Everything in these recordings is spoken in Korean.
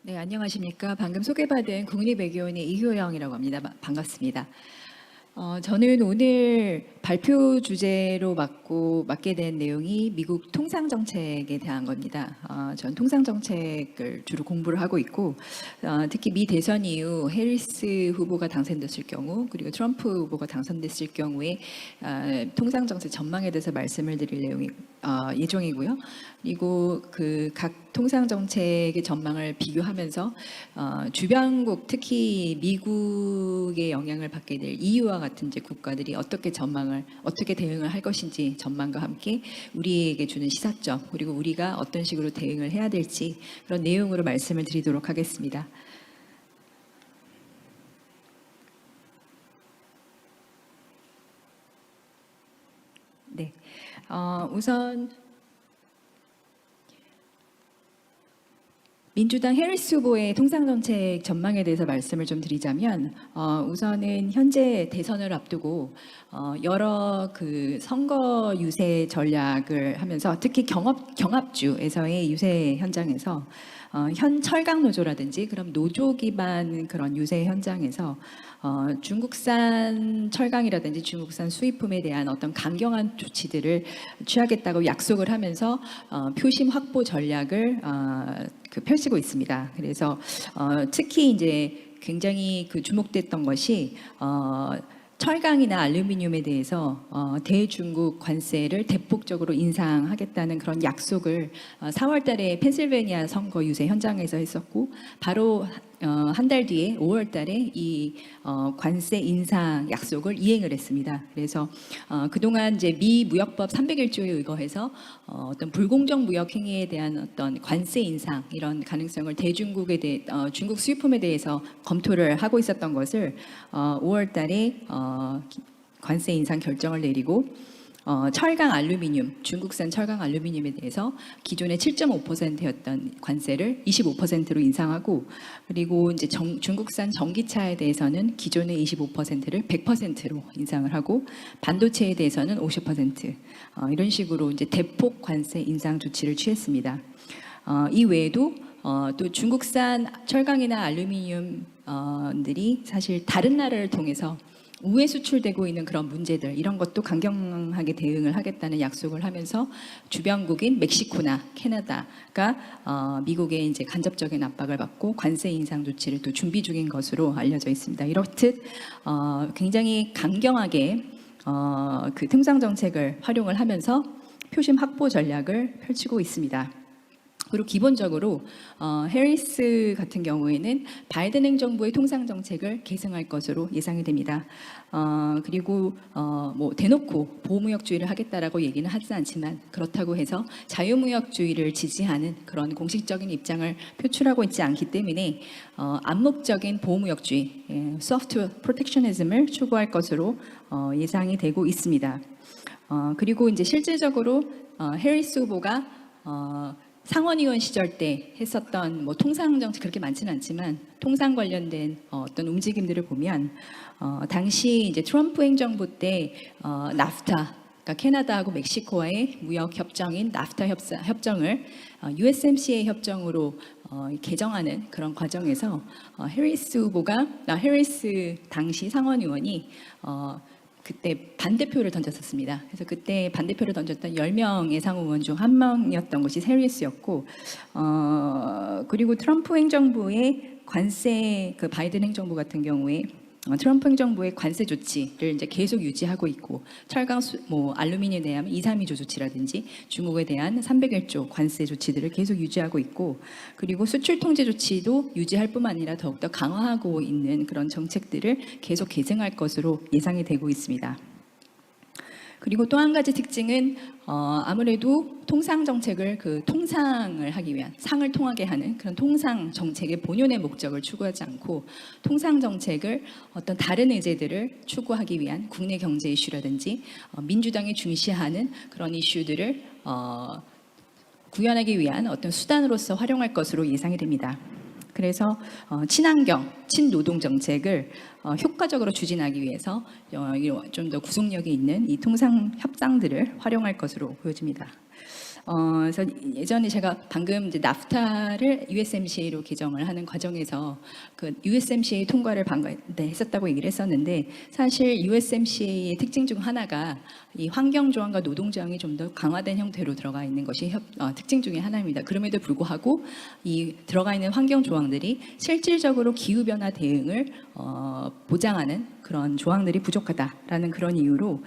네, 안녕하십니까. 방금 소개받은 국립외교원의 이효영이라고 합니다. 반갑습니다. 저는 오늘 발표 주제로 맡게 된 내용이 미국 통상정책에 대한 겁니다. 전 통상정책을 주로 공부를 하고 있고, 특히 미 대선 이후 해리스 후보가 당선됐을 경우, 그리고 트럼프 후보가 당선됐을 경우에 통상정책 전망에 대해서 말씀을 드릴 예정이고요. 그리고 그 각 통상정책의 전망을 비교하면서 주변국, 특히 미국의 영향을 받게 될 EU와 같은 이제 국가들이 어떻게 대응을 할 것인지 전망과 함께 우리에게 주는 시사점, 그리고 우리가 어떤 식으로 대응을 해야 될지 그런 내용으로 말씀을 드리도록 하겠습니다. 네, 우선 민주당 해리스 후보의 통상정책 전망에 대해서 말씀을 좀 드리자면, 우선은 현재 대선을 앞두고 여러 그 선거 유세 전략을 하면서, 특히 경합주에서의 유세 현장에서 현 철강 노조라든지 그런 노조 기반 그런 유세 현장에서 중국산 철강이라든지 중국산 수입품에 대한 어떤 강경한 조치들을 취하겠다고 약속을 하면서 표심 확보 전략을 펼치고 있습니다. 그래서 특히 이제 굉장히 주목됐던 것이 철강이나 알루미늄에 대해서 대중국 관세를 대폭적으로 인상하겠다는 그런 약속을 4월 달에 펜실베니아 선거 유세 현장에서 했었고, 바로 한 달 뒤에 5월 달에 이 관세 인상 약속을 이행을 했습니다. 그래서 그동안 이제 미 무역법 301조에 의거해서 어떤 불공정 무역 행위에 대한 어떤 관세 인상, 이런 가능성을 중국 수입품에 대해서 검토를 하고 있었던 것을 5월 달에 관세 인상 결정을 내리고, 철강 알루미늄, 중국산 철강 알루미늄에 대해서 기존의 7.5%였던 관세를 25%로 인상하고, 그리고 이제 중국산 전기차에 대해서는 기존의 25%를 100%로 인상을 하고, 반도체에 대해서는 50%, 이런 식으로 이제 대폭 관세 인상 조치를 취했습니다. 이 외에도 또 중국산 철강이나 알루미늄들이 사실 다른 나라를 통해서 우회 수출되고 있는 그런 문제들, 이런 것도 강경하게 대응을 하겠다는 약속을 하면서 주변국인 멕시코나 캐나다가 미국의 이제 간접적인 압박을 받고 관세 인상 조치를 또 준비 중인 것으로 알려져 있습니다. 이렇듯 굉장히 강경하게 그 통상 정책을 활용을 하면서 표심 확보 전략을 펼치고 있습니다. 그리고 기본적으로 해리스 같은 경우에는 바이든 행정부의 통상 정책을 계승할 것으로 예상이 됩니다. 그리고 뭐 대놓고 보호무역주의를 하겠다라고 얘기는 하지 않지만, 그렇다고 해서 자유무역주의를 지지하는 그런 공식적인 입장을 표출하고 있지 않기 때문에 암묵적인 보호무역주의, soft protectionism을 추구할 것으로 예상이 되고 있습니다. 그리고 이제 실질적으로 해리스 후보가 상원의원 시절 때 했었던 뭐 통상 정책, 그렇게 많지는 않지만 통상 관련된 어떤 움직임들을 보면, 당시 이제 트럼프 행정부 때 나프타, 그러니까 캐나다하고 멕시코와의 무역 협정인 나프타 협정을 USMCA 협정으로 개정하는 그런 과정에서 해리스 당시 상원의원이 그때 반대표를 던졌었습니다. 그래서 그때 반대표를 던졌던 10명의 상원의원 중 한 명이었던 것이 해리스였고, 그리고 트럼프 행정부의 관세, 바이든 행정부 같은 경우에 트럼프 행정부의 관세 조치를 이제 계속 유지하고 있고, 철강, 알루미늄에 대한 232조 조치라든지 중국에 대한 301조 관세 조치들을 계속 유지하고 있고, 그리고 수출 통제 조치도 유지할 뿐만 아니라 더욱더 강화하고 있는 그런 정책들을 계속 계승할 것으로 예상이 되고 있습니다. 그리고 또 한 가지 특징은 아무래도 통상 정책을 통상을 하기 위한, 상을 통하게 하는 그런 통상 정책의 본연의 목적을 추구하지 않고, 통상 정책을 어떤 다른 의제들을 추구하기 위한 국내 경제 이슈라든지 민주당이 중시하는 그런 이슈들을 구현하기 위한 어떤 수단으로서 활용할 것으로 예상이 됩니다. 그래서 친환경, 친노동 정책을 효과적으로 추진하기 위해서 좀 더 구속력이 있는 이 통상 협상들을 활용할 것으로 보여집니다. 그래서 예전에 제가 방금 이제 나프타를 USMCA로 개정을 하는 과정에서 그 USMCA 통과를 했었다고 얘기를 했었는데, 사실 USMCA의 특징 중 하나가 이 환경 조항과 노동 조항이 좀 더 강화된 형태로 들어가 있는 것이 특징 중에 하나입니다. 그럼에도 불구하고 이 들어가 있는 환경 조항들이 실질적으로 기후 변화 대응을 보장하는 그런 조항들이 부족하다라는 그런 이유로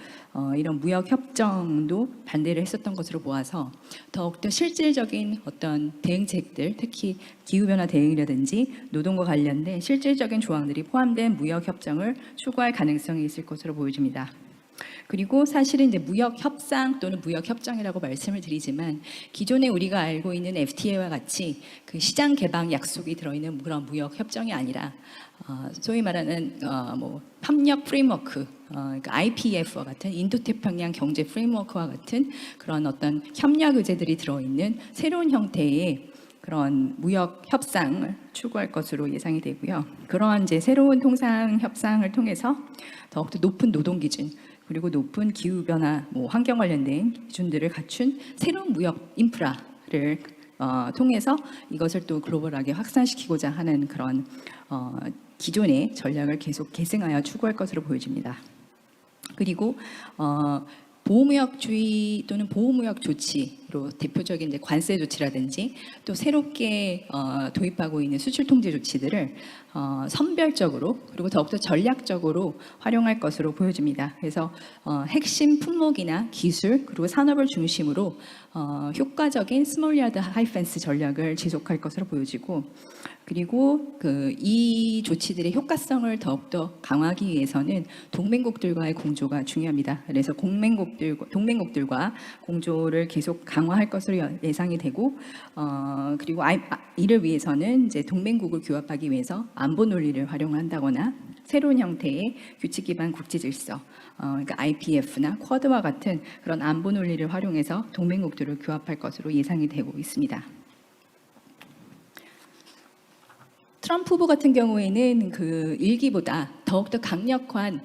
이런 무역 협정도 반대를 했었던 것으로 보아서, 더욱더 실질적인 어떤 대응책들, 특히 기후변화 대응이라든지 노동과 관련된 실질적인 조항들이 포함된 무역 협정을 추구할 가능성이 있을 것으로 보여집니다. 그리고 사실은 이제 무역 협상 또는 무역 협정이라고 말씀을 드리지만, 기존에 우리가 알고 있는 FTA와 같이 그 시장 개방 약속이 들어있는 그런 무역 협정이 아니라 소위 말하는 뭐 협력 프레임워크, 그러니까 IPEF와 같은 인도태평양 경제 프레임워크와 같은 그런 어떤 협력 의제들이 들어있는 새로운 형태의 그런 무역 협상을 추구할 것으로 예상이 되고요. 그러한 이제 새로운 통상 협상을 통해서 더욱더 높은 노동 기준, 그리고 높은 기후 변화, 뭐 환경 관련된 기준들을 갖춘 새로운 무역 인프라를 통해서 이것을 또 글로벌하게 확산시키고자 하는 그런 기존의 전략을 계속 계승하여 추구할 것으로 보여집니다. 그리고 보호무역주의 또는 보호무역 조치로 대표적인 이제 관세 조치라든지 또 새롭게 도입하고 있는 수출 통제 조치들을 선별적으로 그리고 더욱더 전략적으로 활용할 것으로 보여집니다. 그래서 핵심 품목이나 기술 그리고 산업을 중심으로 효과적인 스몰 야드 하이 펜스 전략을 지속할 것으로 보여지고, 그리고 이 조치들의 효과성을 더욱더 강화하기 위해서는 동맹국들과의 공조가 중요합니다. 그래서 동맹국들과 공조를 계속 강화할 것으로 예상이 되고, 그리고 이를 위해서는 이제 동맹국을 규합하기 위해서 안보 논리를 활용한다거나 새로운 형태의 규칙 기반 국제 질서, 그러니까 IPF나 쿼드와 같은 그런 안보 논리를 활용해서 동맹국들을 규합할 것으로 예상이 되고 있습니다. 트럼프 후보 같은 경우에는 그 일기보다 더욱더 강력한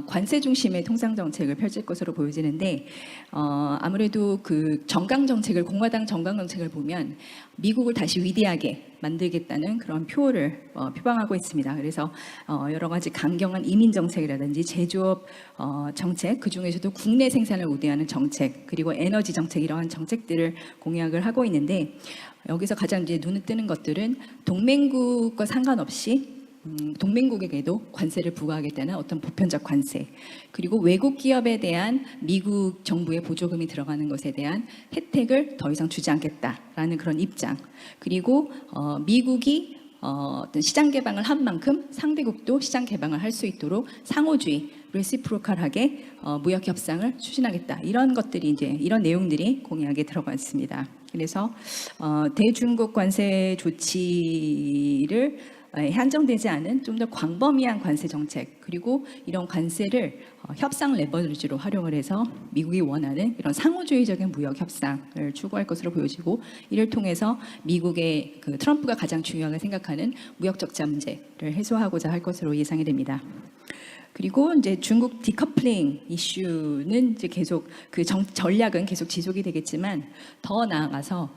관세 중심의 통상 정책을 펼칠 것으로 보여지는데, 아무래도 그 정강 정책을, 공화당 정강 정책을 보면 미국을 다시 위대하게 만들겠다는 그런 표를 표방하고 있습니다. 그래서 여러 가지 강경한 이민 정책이라든지 제조업 정책, 그 중에서도 국내 생산을 우대하는 정책, 그리고 에너지 정책, 이러한 정책들을 공약을 하고 있는데, 여기서 가장 이제 눈에 뜨는 것들은 동맹국과 상관없이 동맹국에게도 관세를 부과하겠다는 어떤 보편적 관세, 그리고 외국 기업에 대한 미국 정부의 보조금이 들어가는 것에 대한 혜택을 더 이상 주지 않겠다라는 그런 입장, 그리고 미국이 어떤 시장 개방을 한 만큼 상대국도 시장 개방을 할 수 있도록 상호주의, 레시프로칼하게 무역 협상을 추진하겠다, 이런 것들이 이제 이런 내용들이 공약에 들어가 있습니다. 그래서 대중국 관세 조치를 한정되지 않은 좀 더 광범위한 관세 정책, 그리고 이런 관세를 협상 레버리지로 활용을 해서 미국이 원하는 이런 상호주의적인 무역 협상을 추구할 것으로 보여지고, 이를 통해서 미국의 그 트럼프가 가장 중요하게 생각하는 무역 적자 문제를 해소하고자 할 것으로 예상이 됩니다. 그리고 이제 중국 디커플링 이슈는 이제 계속 그 전략은 계속 지속이 되겠지만, 더 나아가서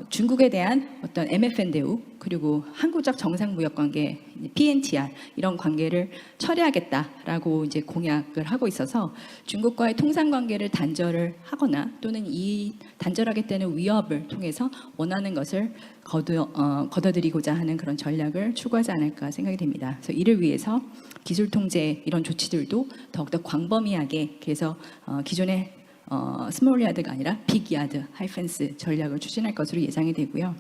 중국에 대한 어떤 MFN 대우, 그리고 한국적 정상 무역 관계 PNTR, 이런 관계를 철회하겠다라고 이제 공약을 하고 있어서 중국과의 통상 관계를 단절을 하거나 또는 이 단절하겠다는 위협을 통해서 원하는 것을 거둬들이고자 하는 그런 전략을 추구하지 않을까 생각이 됩니다. 그래서 이를 위해서 기술 통제 이런 조치들도 더욱더 광범위하게, 그래서 기존의 스몰 야드가 아니라 빅 야드, 하이펜스 전략을 추진할 것으로 예상이 되고요.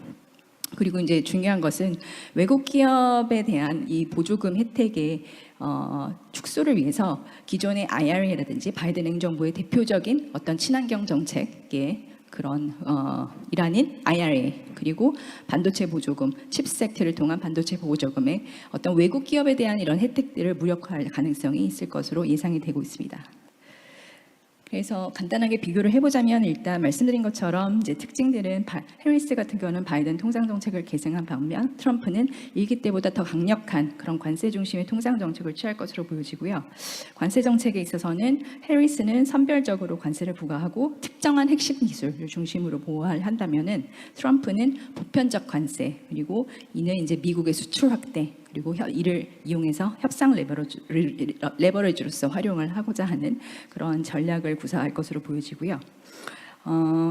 그리고 이제 중요한 것은 외국 기업에 대한 이 보조금 혜택의 축소를 위해서 기존의 IRA라든지 바이든 행정부의 대표적인 어떤 친환경 정책의 그런 일환인 IRA, 그리고 반도체 보조금, 칩스 액트를 통한 반도체 보조금의 어떤 외국 기업에 대한 이런 혜택들을 무력화할 가능성이 있을 것으로 예상이 되고 있습니다. 그래서 간단하게 비교를 해보자면 일단 말씀드린 것처럼 이제 특징들은 해리스 같은 경우는 바이든 통상 정책을 계승한 반면 트럼프는 일기 때보다 더 강력한 그런 관세 중심의 통상 정책을 취할 것으로 보여지고요. 관세 정책에 있어서는 해리스는 선별적으로 관세를 부과하고 특정한 핵심 기술을 중심으로 보호한다면은 트럼프는 보편적 관세 그리고 이는 이제 미국의 수출 확대 그리고 이를 이용해서 협상 레버리지로서 활용을 하고자 하는 그런 전략을 구사할 것으로 보여지고요.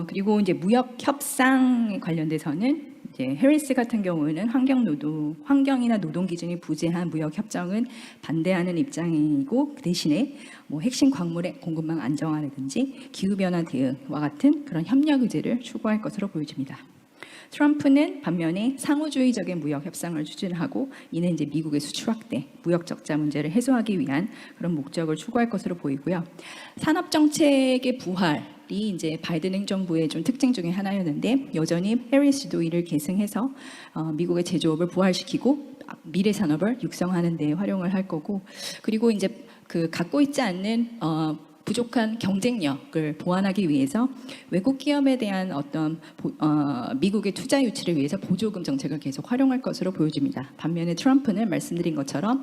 그리고 이제 무역 협상에 관련돼서는 이제 해리스 같은 경우는 환경이나 노동 기준이 부재한 무역 협정은 반대하는 입장이고 그 대신에 뭐 핵심 광물의 공급망 안정화라든지 기후 변화 대응과 같은 그런 협력 의제를 추구할 것으로 보여집니다. 트럼프는 반면에 상호주의적인 무역 협상을 추진하고 이는 이제 미국의 수출 확대, 무역 적자 문제를 해소하기 위한 그런 목적을 추구할 것으로 보이고요. 산업 정책의 부활이 이제 바이든 행정부의 좀 특징 중에 하나였는데 여전히 해리스도 이를 계승해서 미국의 제조업을 부활시키고 미래 산업을 육성하는 데 활용을 할 거고 그리고 이제 그 갖고 있지 않는 부족한 경쟁력을 보완하기 위해서 외국 기업에 대한 어떤 미국의 투자 유치를 위해서 보조금 정책을 계속 활용할 것으로 보여집니다. 반면에 트럼프는 말씀드린 것처럼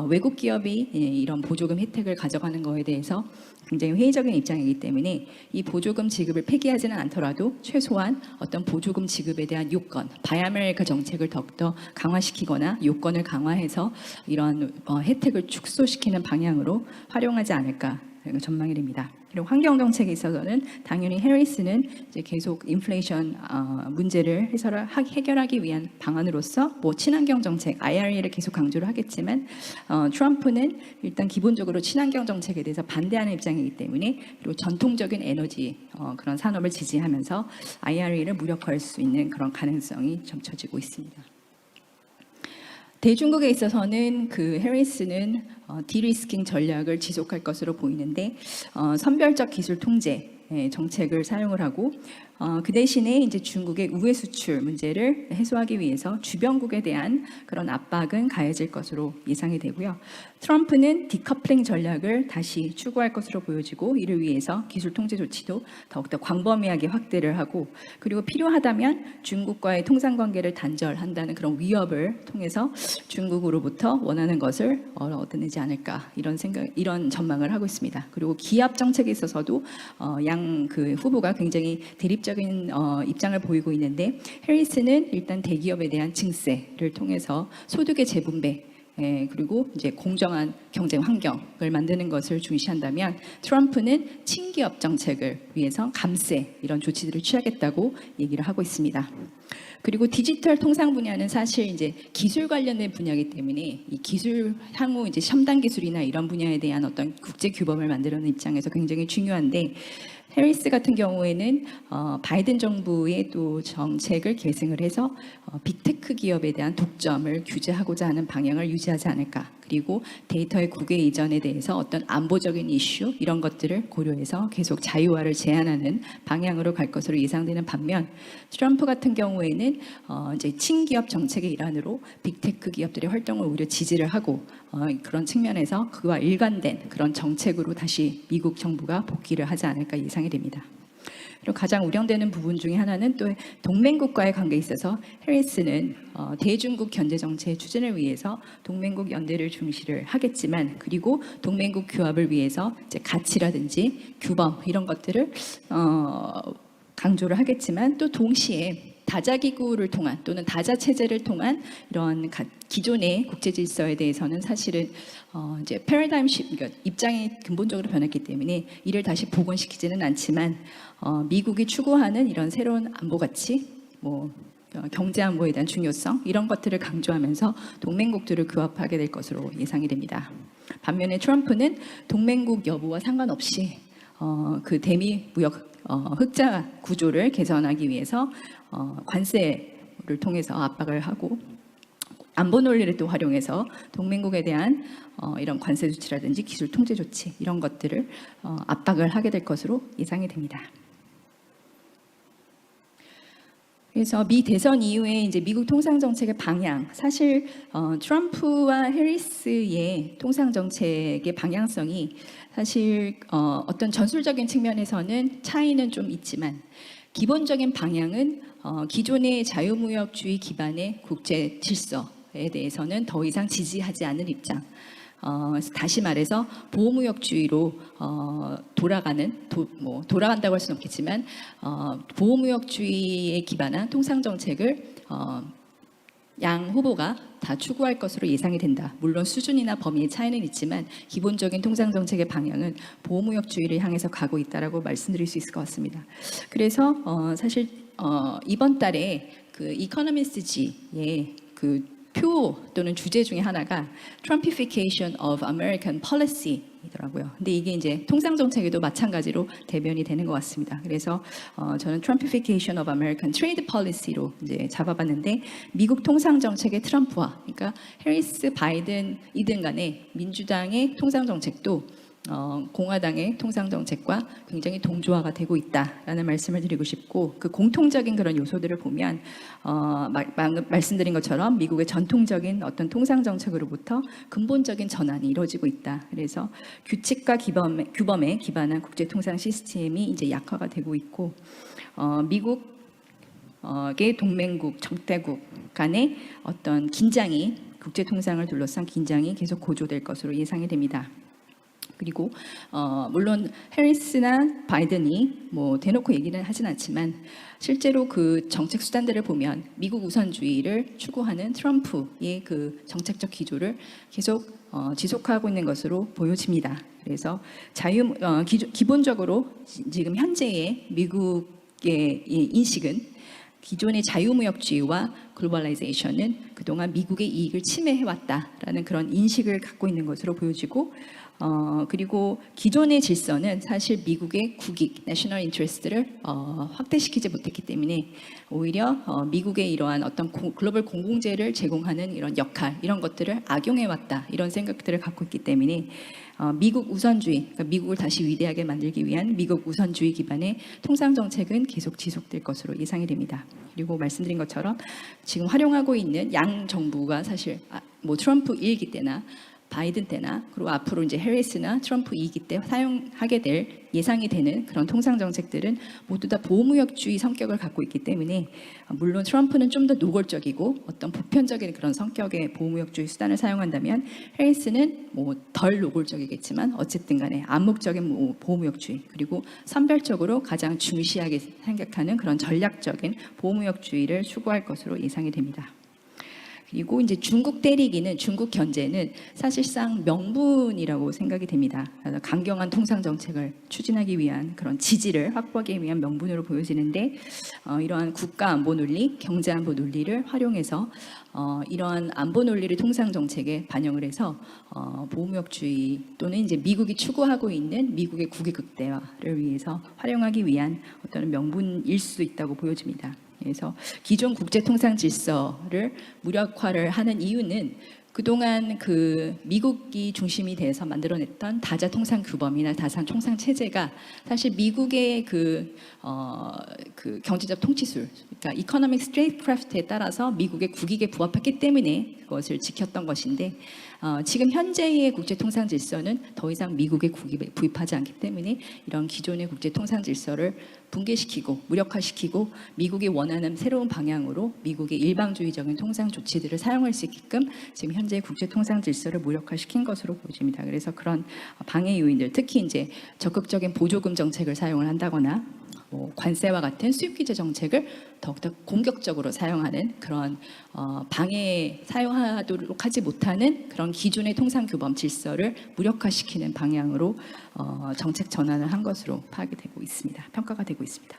외국 기업이 이런 보조금 혜택을 가져가는 것에 대해서 굉장히 회의적인 입장이기 때문에 이 보조금 지급을 폐기하지는 않더라도 최소한 어떤 보조금 지급에 대한 요건, 바이아메리카 정책을 더욱더 강화시키거나 요건을 강화해서 이런 혜택을 축소시키는 방향으로 활용하지 않을까 전망이 됩니다. 그리고 환경 정책에 있어서는 당연히 해리스는 이제 계속 인플레이션 문제를 해결하기 위한 방안으로서 뭐 친환경 정책 IRA를 계속 강조를 하겠지만 트럼프는 일단 기본적으로 친환경 정책에 대해서 반대하는 입장이기 때문에 그리고 전통적인 에너지 그런 산업을 지지하면서 IRA를 무력화할 수 있는 그런 가능성이 점쳐지고 있습니다. 대중국에 있어서는 그 해리스는 디리스킹 전략을 지속할 것으로 보이는데 선별적 기술 통제 정책을 사용을 하고 그 대신에 이제 중국의 우회 수출 문제를 해소하기 위해서 주변국에 대한 그런 압박은 가해질 것으로 예상이 되고요. 트럼프는 디커플링 전략을 다시 추구할 것으로 보여지고 이를 위해서 기술 통제 조치도 더욱더 광범위하게 확대를 하고 그리고 필요하다면 중국과의 통상 관계를 단절한다는 그런 위협을 통해서 중국으로부터 원하는 것을 얻어내지 않을까 이런 전망을 하고 있습니다. 그리고 기압 정책에 있어서도 양 그 후보가 굉장히 대립적인 입장을 보이고 있는데 해리스는 일단 대기업에 대한 증세를 통해서 소득의 재분배 그리고 이제 공정한 경쟁 환경을 만드는 것을 중시한다면 트럼프는 친기업 정책을 위해서 감세 이런 조치들을 취하겠다고 얘기를 하고 있습니다. 그리고 디지털 통상 분야는 사실 이제 기술 관련된 분야이기 때문에 이 기술 향후 이제 첨단 기술이나 이런 분야에 대한 어떤 국제 규범을 만드는 입장에서 굉장히 중요한데 해리스 같은 경우에는 바이든 정부의 또 정책을 계승을 해서 빅테크 기업에 대한 독점을 규제하고자 하는 방향을 유지하지 않을까. 그리고 데이터의 국외 이전에 대해서 어떤 안보적인 이슈 이런 것들을 고려해서 계속 자유화를 제한하는 방향으로 갈 것으로 예상되는 반면 트럼프 같은 경우에는 이제 친기업 정책의 일환으로 빅테크 기업들의 활동을 오히려 지지를 하고 그런 측면에서 그와 일관된 그런 정책으로 다시 미국 정부가 복귀를 하지 않을까 예상이 됩니다. 그리고 가장 우려되는 부분 중에 하나는 또 동맹국과의 관계에 있어서 해리스는 대중국 견제 정책의 추진을 위해서 동맹국 연대를 중시를 하겠지만 그리고 동맹국 규합을 위해서 이제 가치라든지 규범 이런 것들을 강조를 하겠지만 또 동시에 다자기구를 통한 또는 다자체제를 통한 이런 기존의 국제 질서에 대해서는 사실은 이제 패러다임 그러니까 입장이 근본적으로 변했기 때문에 이를 다시 복원시키지는 않지만 미국이 추구하는 이런 새로운 안보 가치, 뭐 경제 안보에 대한 중요성 이런 것들을 강조하면서 동맹국들을 규합하게 될 것으로 예상이 됩니다. 반면에 트럼프는 동맹국 여부와 상관없이 그 대미 무역 흑자 구조를 개선하기 위해서 관세를 통해서 압박을 하고 안보 논리를 또 활용해서 동맹국에 대한 이런 관세 조치라든지 기술 통제 조치 이런 것들을 압박을 하게 될 것으로 예상이 됩니다. 그래서 미 대선 이후에 이제 미국 통상 정책의 방향, 사실 트럼프와 해리스의 통상 정책의 방향성이 사실 어떤 전술적인 측면에서는 차이는 좀 있지만 기본적인 방향은 기존의 자유무역주의 기반의 국제 질서에 대해서는 더 이상 지지하지 않는 입장. 다시 말해서 보호무역주의로 돌아간다고 할 수는 없겠지만 보호무역주의에 기반한 통상정책을 양 후보가 다 추구할 것으로 예상이 된다. 물론 수준이나 범위의 차이는 있지만 기본적인 통상정책의 방향은 보호무역주의를 향해서 가고 있다라고 말씀드릴 수 있을 것 같습니다. 그래서 사실 이번 달에 그 이코노미스트지의 그 표 또는 주제 중에 하나가 Trumpification of American Policy이더라고요. 근데 이게 이제 통상 정책에도 마찬가지로 대변이 되는 것 같습니다. 그래서 저는 Trumpification of American Trade Policy로 이제 잡아봤는데 미국 통상 정책의 트럼프화, 그러니까 해리스, 바이든이든 간에 민주당의 통상 정책도 공화당의 통상 정책과 굉장히 동조화가 되고 있다라는 말씀을 드리고 싶고, 그 공통적인 그런 요소들을 보면 말씀드린 것처럼 미국의 전통적인 어떤 통상 정책으로부터 근본적인 전환이 이루어지고 있다. 그래서 규칙과 규범에 기반한 국제 통상 시스템이 이제 약화가 되고 있고, 미국의 동맹국, 적대국 간의 어떤 긴장이, 국제 통상을 둘러싼 긴장이 계속 고조될 것으로 예상이 됩니다. 그리고 물론 해리스나 바이든이 뭐 대놓고 얘기는 하진 않지만 실제로 그 정책 수단들을 보면 미국 우선주의를 추구하는 트럼프의 그 정책적 기조를 계속 지속하고 있는 것으로 보여집니다. 그래서 기본적으로 지금 현재의 미국의 인식은 기존의 자유무역주의와 글로벌라이제이션은 그동안 미국의 이익을 침해해왔다라는 그런 인식을 갖고 있는 것으로 보여지고, 그리고 기존의 질서는 사실 미국의 국익, 내셔널 인트레스트를 확대시키지 못했기 때문에 오히려 미국의 이러한 어떤 글로벌 공공재를 제공하는 이런 역할, 이런 것들을 악용해왔다, 이런 생각들을 갖고 있기 때문에 미국 우선주의, 그러니까 미국을 다시 위대하게 만들기 위한 미국 우선주의 기반의 통상 정책은 계속 지속될 것으로 예상이 됩니다. 그리고 말씀드린 것처럼 지금 활용하고 있는 양 정부가 사실 뭐 트럼프 1기 때나 바이든 때나 그리고 앞으로 이제 해리스나 트럼프 2기 때 사용하게 될 예상이 되는 그런 통상 정책들은 모두 다 보호무역주의 성격을 갖고 있기 때문에, 물론 트럼프는 좀 더 노골적이고 어떤 보편적인 그런 성격의 보호무역주의 수단을 사용한다면 해리스는 뭐 덜 노골적이겠지만 어쨌든 간에 암묵적인 보호무역주의, 그리고 선별적으로 가장 중시하게 생각하는 그런 전략적인 보호무역주의를 추구할 것으로 예상이 됩니다. 그리고 이제 중국 때리기는, 중국 견제는 사실상 명분이라고 생각이 됩니다. 강경한 통상 정책을 추진하기 위한 그런 지지를 확보하기 위한 명분으로 보여지는데, 이러한 국가 안보 논리, 경제 안보 논리를 활용해서 이러한 안보 논리를 통상 정책에 반영을 해서 보호무역주의 또는 이제 미국이 추구하고 있는 미국의 국익 극대화를 위해서 활용하기 위한 어떤 명분일 수 있다고 보여집니다. 그래서 기존 국제 통상 질서를 무력화를 하는 이유는 그동안 그 미국이 중심이 돼서 만들어냈던 다자 통상 규범이나 다자 통상 체제가 사실 미국의 그 경제적 통치술, 그러니까 이코노믹 스트레이트크래프트에 따라서 미국의 국익에 부합했기 때문에 그것을 지켰던 것인데, 지금 현재의 국제 통상 질서는 더 이상 미국의 국익에 부합하지 않기 때문에 이런 기존의 국제 통상 질서를 붕괴시키고 무력화시키고 미국이 원하는 새로운 방향으로 미국의 일방주의적인 통상 조치들을 사용할 수 있게끔 지금 현재 국제 통상 질서를 무력화시킨 것으로 보여집니다. 그래서 그런 방해 요인들, 특히 이제 적극적인 보조금 정책을 사용을 한다거나 관세와 같은 수입 규제 정책을 더욱더 공격적으로 사용하는 그런 사용하도록 하지 못하는 그런 기존의 통상 규범 질서를 무력화시키는 방향으로 정책 전환을 한 것으로 파악이 되고 있습니다. 평가가 되고 있습니다.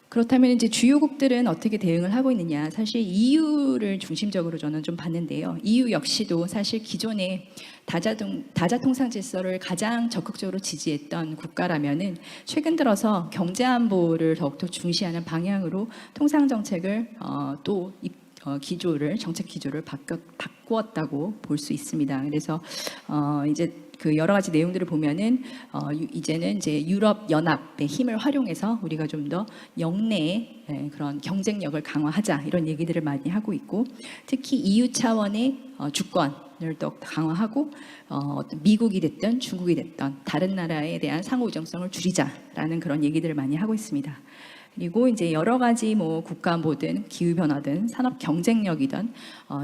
그렇다면 이제 주요국들은 어떻게 대응을 하고 있느냐? 사실 EU를 중심적으로 저는 좀 봤는데요. EU 역시도 사실 기존의 다자 통상 질서를 가장 적극적으로 지지했던 국가라면은 최근 들어서 경제 안보를 더욱더 중시하는 방향으로 통상 정책을 정책 기조를 바꾸었다고 볼 수 있습니다. 그래서 이제 그 여러 가지 내용들을 보면은 이제는 이제 유럽 연합의 힘을 활용해서 우리가 좀 더 영내의 그런 경쟁력을 강화하자 이런 얘기들을 많이 하고 있고, 특히 EU 차원의 주권을 더 강화하고 어떤 미국이 됐든 중국이 됐든 다른 나라에 대한 상호 의존성을 줄이자라는 그런 얘기들을 많이 하고 있습니다. 그리고 이제 여러 가지 뭐 국가 안보든 기후 변화든 산업 경쟁력이든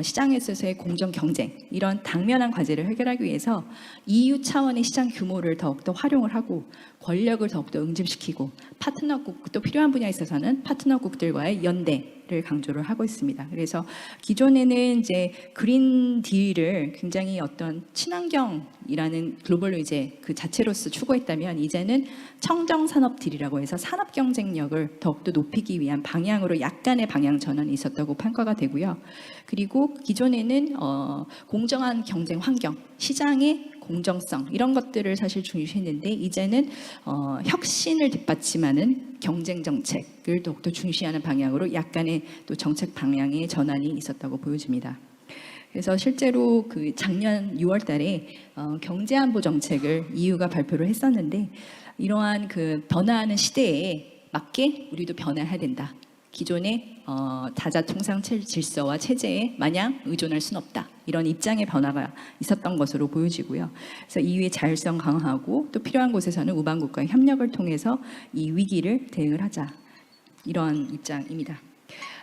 시장에 있어서의 공정 경쟁 이런 당면한 과제를 해결하기 위해서 EU 차원의 시장 규모를 더욱더 활용을 하고 권력을 더욱더 응집시키고 파트너국도 필요한 분야에 있어서는 파트너국들과의 연대를 강조를 하고 있습니다. 그래서 기존에는 이제 그린 딜을 굉장히 어떤 친환경이라는 글로벌로 이제 그 자체로서 추구했다면, 이제는 청정 산업 딜이라고 해서 산업 경쟁력을 더욱더 높이기 위한 방향으로 약간의 방향 전환이 있었다고 평가가 되고요. 그리고 기존에는 공정한 경쟁 환경, 시장의 공정성 이런 것들을 사실 중시했는데, 이제는 혁신을 뒷받침하는 경쟁 정책을 더욱더 중시하는 방향으로 약간의 또 정책 방향의 전환이 있었다고 보여집니다. 그래서 실제로 그 작년 6월 달에 경제안보 정책을 EU가 발표를 했었는데, 이러한 그 변화하는 시대에 맞게 우리도 변화해야 된다. 기존의 다자통상 질서와 체제에 마냥 의존할 수는 없다. 이런 입장의 변화가 있었던 것으로 보여지고요. 그래서 EU의 자율성 강화하고 또 필요한 곳에서는 우방국과의 협력을 통해서 이 위기를 대응을 하자. 이런 입장입니다.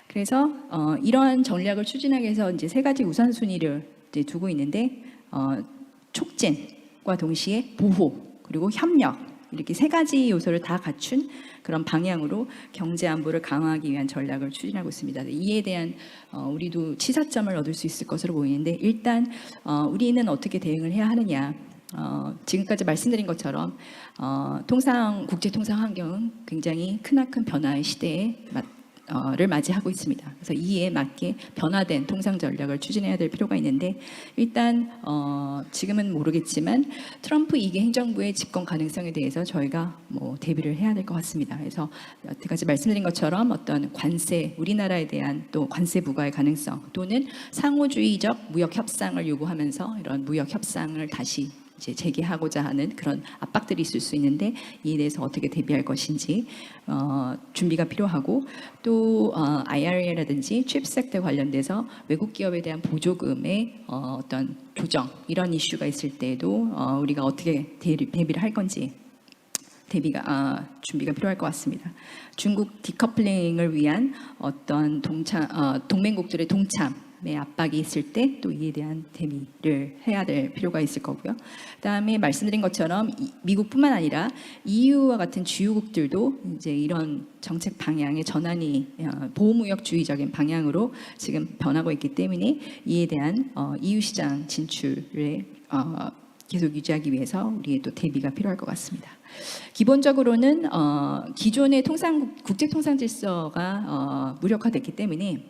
그래서 이러한 전략을 추진하기 위해서 이제 세 가지 우선순위를 이제 두고 있는데, 촉진과 동시에 보호 그리고 협력, 이렇게 세 가지 요소를 다 갖춘 그런 방향으로 경제 안보를 강화하기 위한 전략을 추진하고 있습니다. 이에 대한 우리도 시사점을 얻을 수 있을 것으로 보이는데, 일단 우리는 어떻게 대응을 해야 하느냐. 지금까지 말씀드린 것처럼 국제 통상 환경은 굉장히 크나큰 변화의 시대에 를 맞이하고 있습니다. 그래서 이에 맞게 변화된 통상 전략을 추진해야 될 필요가 있는데, 일단 지금은 모르겠지만 트럼프 2기 행정부의 집권 가능성에 대해서 저희가 뭐 대비를 해야 될 것 같습니다. 그래서 여태까지 말씀드린 것처럼 어떤 관세, 우리나라에 대한 또 관세 부과의 가능성, 또는 상호주의적 무역 협상을 요구하면서 이런 무역 협상을 다시 이제 재개하고자 하는 그런 압박들이 있을 수 있는데, 이에 대해서 어떻게 대비할 것인지 준비가 필요하고, 또 IRA라든지 칩스 섹터 관련돼서 외국 기업에 대한 보조금의 어떤 조정 이런 이슈가 있을 때에도 우리가 어떻게 대비를 할 건지 준비가 필요할 것 같습니다. 중국 디커플링을 위한 어떤 동맹국들의 동참의 압박이 있을 때 또 이에 대한 대비를 해야 될 필요가 있을 거고요. 그다음에 말씀드린 것처럼 미국뿐만 아니라 EU와 같은 주요국들도 이제 이런 정책 방향의 전환이 보호무역주의적인 방향으로 지금 변하고 있기 때문에, 이에 대한 EU 시장 진출을 계속 유지하기 위해서 우리의 또 대비가 필요할 것 같습니다. 기본적으로는 기존의 국제 통상 질서가 무력화됐기 때문에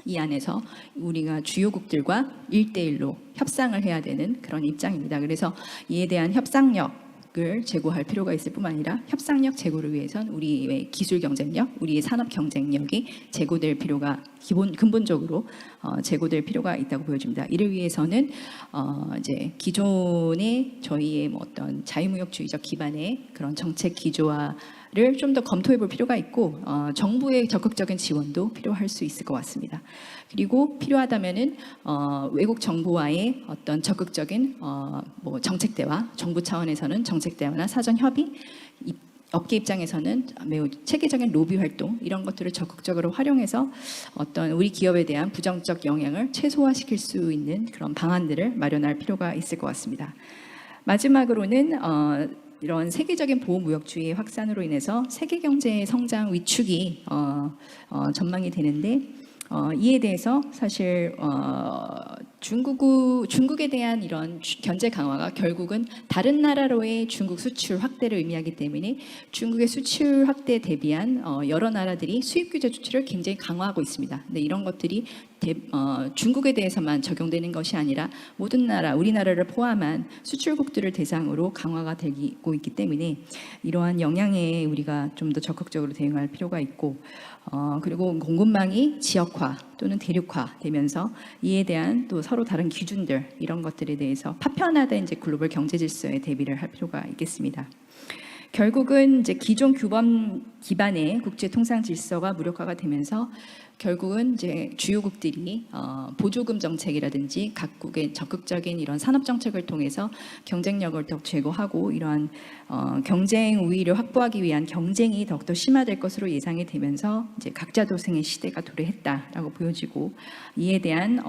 이 안에서 우리가 주요국들과 1대1로 협상을 해야 되는 그런 입장입니다. 그래서 이에 대한 협상력을 제고할 필요가 있을 뿐만 아니라, 협상력 제고를 위해선 우리의 기술 경쟁력, 우리의 산업 경쟁력이 제고될 필요가 근본적으로 제고될 필요가 있다고 보여집니다. 이를 위해서는 이제 기존의 저희의 뭐 어떤 자유무역주의적 기반의 그런 정책 기조화를 좀 더 검토해 볼 필요가 있고, 정부의 적극적인 지원도 필요할 수 있을 것 같습니다. 그리고 필요하다면은 외국 정부와의 어떤 적극적인 뭐 정책 대화, 정부 차원에서는 정책 대화나 사전 협의, 업계 입장에서는 매우 체계적인 로비 활동, 이런 것들을 적극적으로 활용해서 어떤 우리 기업에 대한 부정적 영향을 최소화시킬 수 있는 그런 방안들을 마련할 필요가 있을 것 같습니다. 마지막으로는 이런 세계적인 보호무역주의의 확산으로 인해서 세계 경제의 성장 위축이 전망이 되는데, 이에 대해서 사실 중국에 대한 이런 견제 강화가 결국은 다른 나라로의 중국 수출 확대를 의미하기 때문에, 중국의 수출 확대에 대비한 여러 나라들이 수입 규제 조치를 굉장히 강화하고 있습니다. 근데 이런 것들이 중국에 대해서만 적용되는 것이 아니라 모든 나라, 우리나라를 포함한 수출국들을 대상으로 강화가 되고 있기 때문에 이러한 영향에 우리가 좀 더 적극적으로 대응할 필요가 있고, 그리고 공급망이 지역화 또는 대륙화 되면서 이에 대한 또 서로 다른 기준들, 이런 것들에 대해서 파편화된 이제 글로벌 경제 질서에 대비를 할 필요가 있겠습니다. 결국은 이제 기존 규범 기반의 국제 통상 질서가 무력화가 되면서 결국은 이제 주요국들이 보조금 정책이라든지 각국의 적극적인 이런 산업 정책을 통해서 경쟁력을 더 제고하고 이러한 경쟁 우위를 확보하기 위한 경쟁이 더욱더 심화될 것으로 예상이 되면서 이제 각자 도생의 시대가 도래했다라고 보여지고, 이에 대한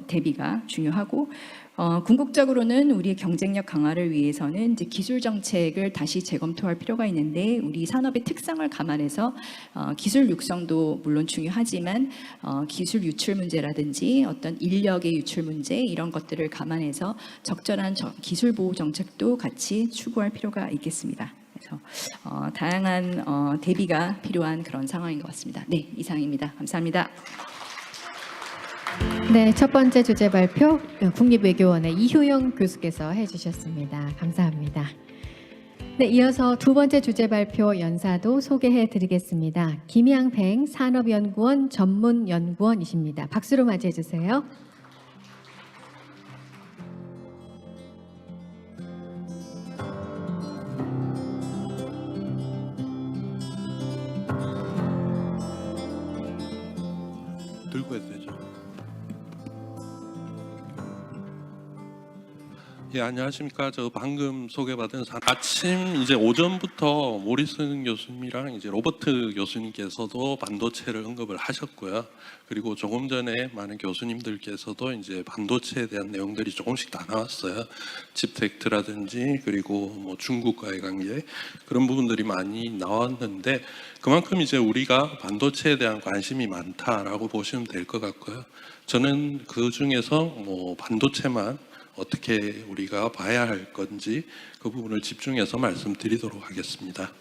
대비가 중요하고, 궁극적으로는 우리의 경쟁력 강화를 위해서는 이제 기술 정책을 다시 재검토할 필요가 있는데, 우리 산업의 특성을 감안해서 기술 육성도 물론 중요하지만 기술 유출 문제라든지 어떤 인력의 유출 문제, 이런 것들을 감안해서 적절한 기술 보호 정책도 같이 추구할 필요가 있겠습니다. 그래서 다양한 대비가 필요한 그런 상황인 것 같습니다. 네, 이상입니다. 감사합니다. 네, 첫 번째 주제 발표 국립외교원의 이효영 교수께서 해주셨습니다. 감사합니다. 네, 이어서 두 번째 주제 발표 연사도 소개해 드리겠습니다. 김양팽 산업연구원 전문연구원이십니다. 박수로 맞이해 주세요. 들고 해도 되죠? 예, 안녕하십니까. 저 방금 소개받은 아침 이제 오전부터 모리슨 교수님이랑 이제 로버트 교수님께서도 반도체를 언급을 하셨고요. 그리고 조금 전에 많은 교수님들께서도 이제 반도체에 대한 내용들이 조금씩 다 나왔어요. 칩텍트라든지 그리고 뭐 중국과의 관계, 그런 부분들이 많이 나왔는데, 그만큼 이제 우리가 반도체에 대한 관심이 많다라고 보시면 될 것 같고요. 저는 그 중에서 뭐 반도체만 어떻게 우리가 봐야 할 건지 그 부분을 집중해서 말씀드리도록 하겠습니다.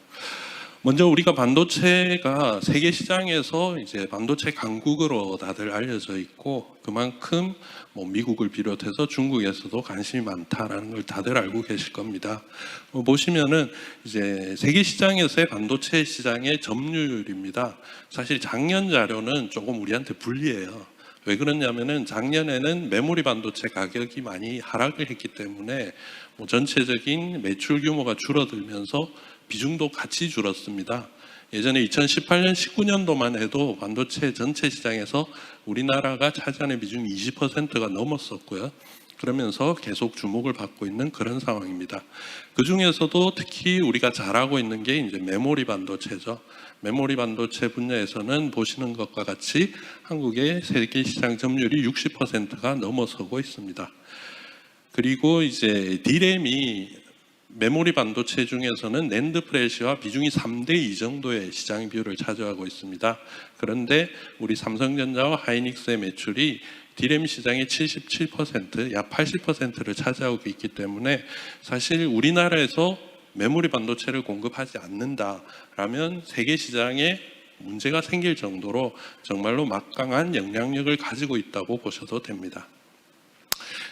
먼저 우리가 반도체가 세계 시장에서 이제 반도체 강국으로 다들 알려져 있고, 그만큼 뭐 미국을 비롯해서 중국에서도 관심이 많다라는 걸 다들 알고 계실 겁니다. 보시면은 이제 세계 시장에서의 반도체 시장의 점유율입니다. 사실 작년 자료는 조금 우리한테 불리해요. 왜 그러냐면은 작년에는 메모리 반도체 가격이 많이 하락을 했기 때문에 뭐 전체적인 매출 규모가 줄어들면서 비중도 같이 줄었습니다. 예전에 2018년, 19년도만 해도 반도체 전체 시장에서 우리나라가 차지하는 비중이 20%가 넘었었고요. 그러면서 계속 주목을 받고 있는 그런 상황입니다. 그 중에서도 특히 우리가 잘하고 있는 게 이제 메모리 반도체죠. 메모리 반도체 분야에서는 보시는 것과 같이 한국의 세계 시장 점유율이 60%가 넘어서고 있습니다. 그리고 이제 D램이 메모리 반도체 중에서는 낸드 플래시와 비중이 3대2 정도의 시장 비율을 차지하고 있습니다. 그런데 우리 삼성전자와 하이닉스의 매출이 D램 시장의 77%, 약 80%를 차지하고 있기 때문에 사실 우리나라에서 메모리 반도체를 공급하지 않는다라면 세계 시장에 문제가 생길 정도로 정말로 막강한 영향력을 가지고 있다고 보셔도 됩니다.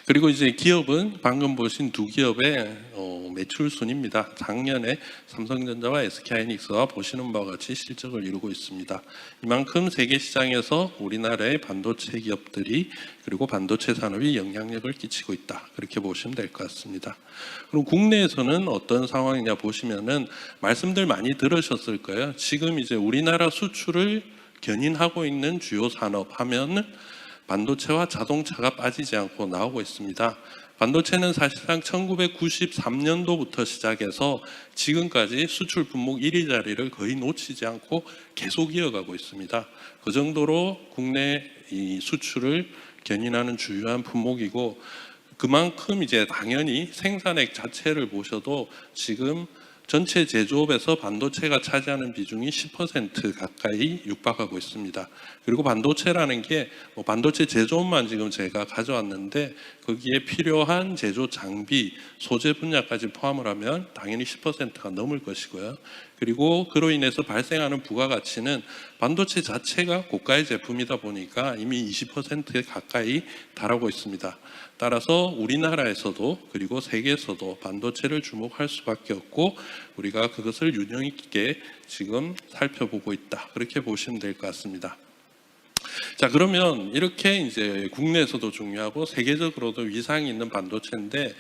그리고 이제 기업은 방금 보신 두 기업의 매출 순입니다. 작년에 삼성전자와 SK하이닉스가 보시는 바와 같이 실적을 이루고 있습니다. 이만큼 세계 시장에서 우리나라의 반도체 기업들이 그리고 반도체 산업이 영향력을 끼치고 있다, 그렇게 보시면 될 것 같습니다. 그럼 국내에서는 어떤 상황이냐 보시면은 말씀들 많이 들으셨을 거예요. 지금 이제 우리나라 수출을 견인하고 있는 주요 산업 하면은 반도체와 자동차가 빠지지 않고 나오고 있습니다. 반도체는 사실상 1993년도부터 시작해서 지금까지 수출 분목 1위 자리를 거의 놓치지 않고 계속 이어가고 있습니다. 그 정도로 국내 이 수출을 견인하는 주요한 품목이고, 그만큼 이제 당연히 생산액 자체를 보셔도 지금 전체 제조업에서 반도체가 차지하는 비중이 10% 가까이 육박하고 있습니다. 그리고 반도체라는 게 뭐 반도체 제조업만 지금 제가 가져왔는데 거기에 필요한 제조 장비, 소재 분야까지 포함을 하면 당연히 10%가 넘을 것이고요. 그리고 그로 인해서 발생하는 부가가치는 반도체 자체가 고가의 제품이다 보니까 이미 20%에 가까이 달하고 있습니다. 따라서 우리나라에서도 그리고 세계에서도 반도체를 주목할 수밖에 없고 우리가 그것을 유념 있게 지금 살펴보고 있다. 그렇게 보시면 될 것 같습니다. 자, 그러면 이렇게 이제 국내에서도 중요하고 세계적으로도 위상이 있는 반도체인데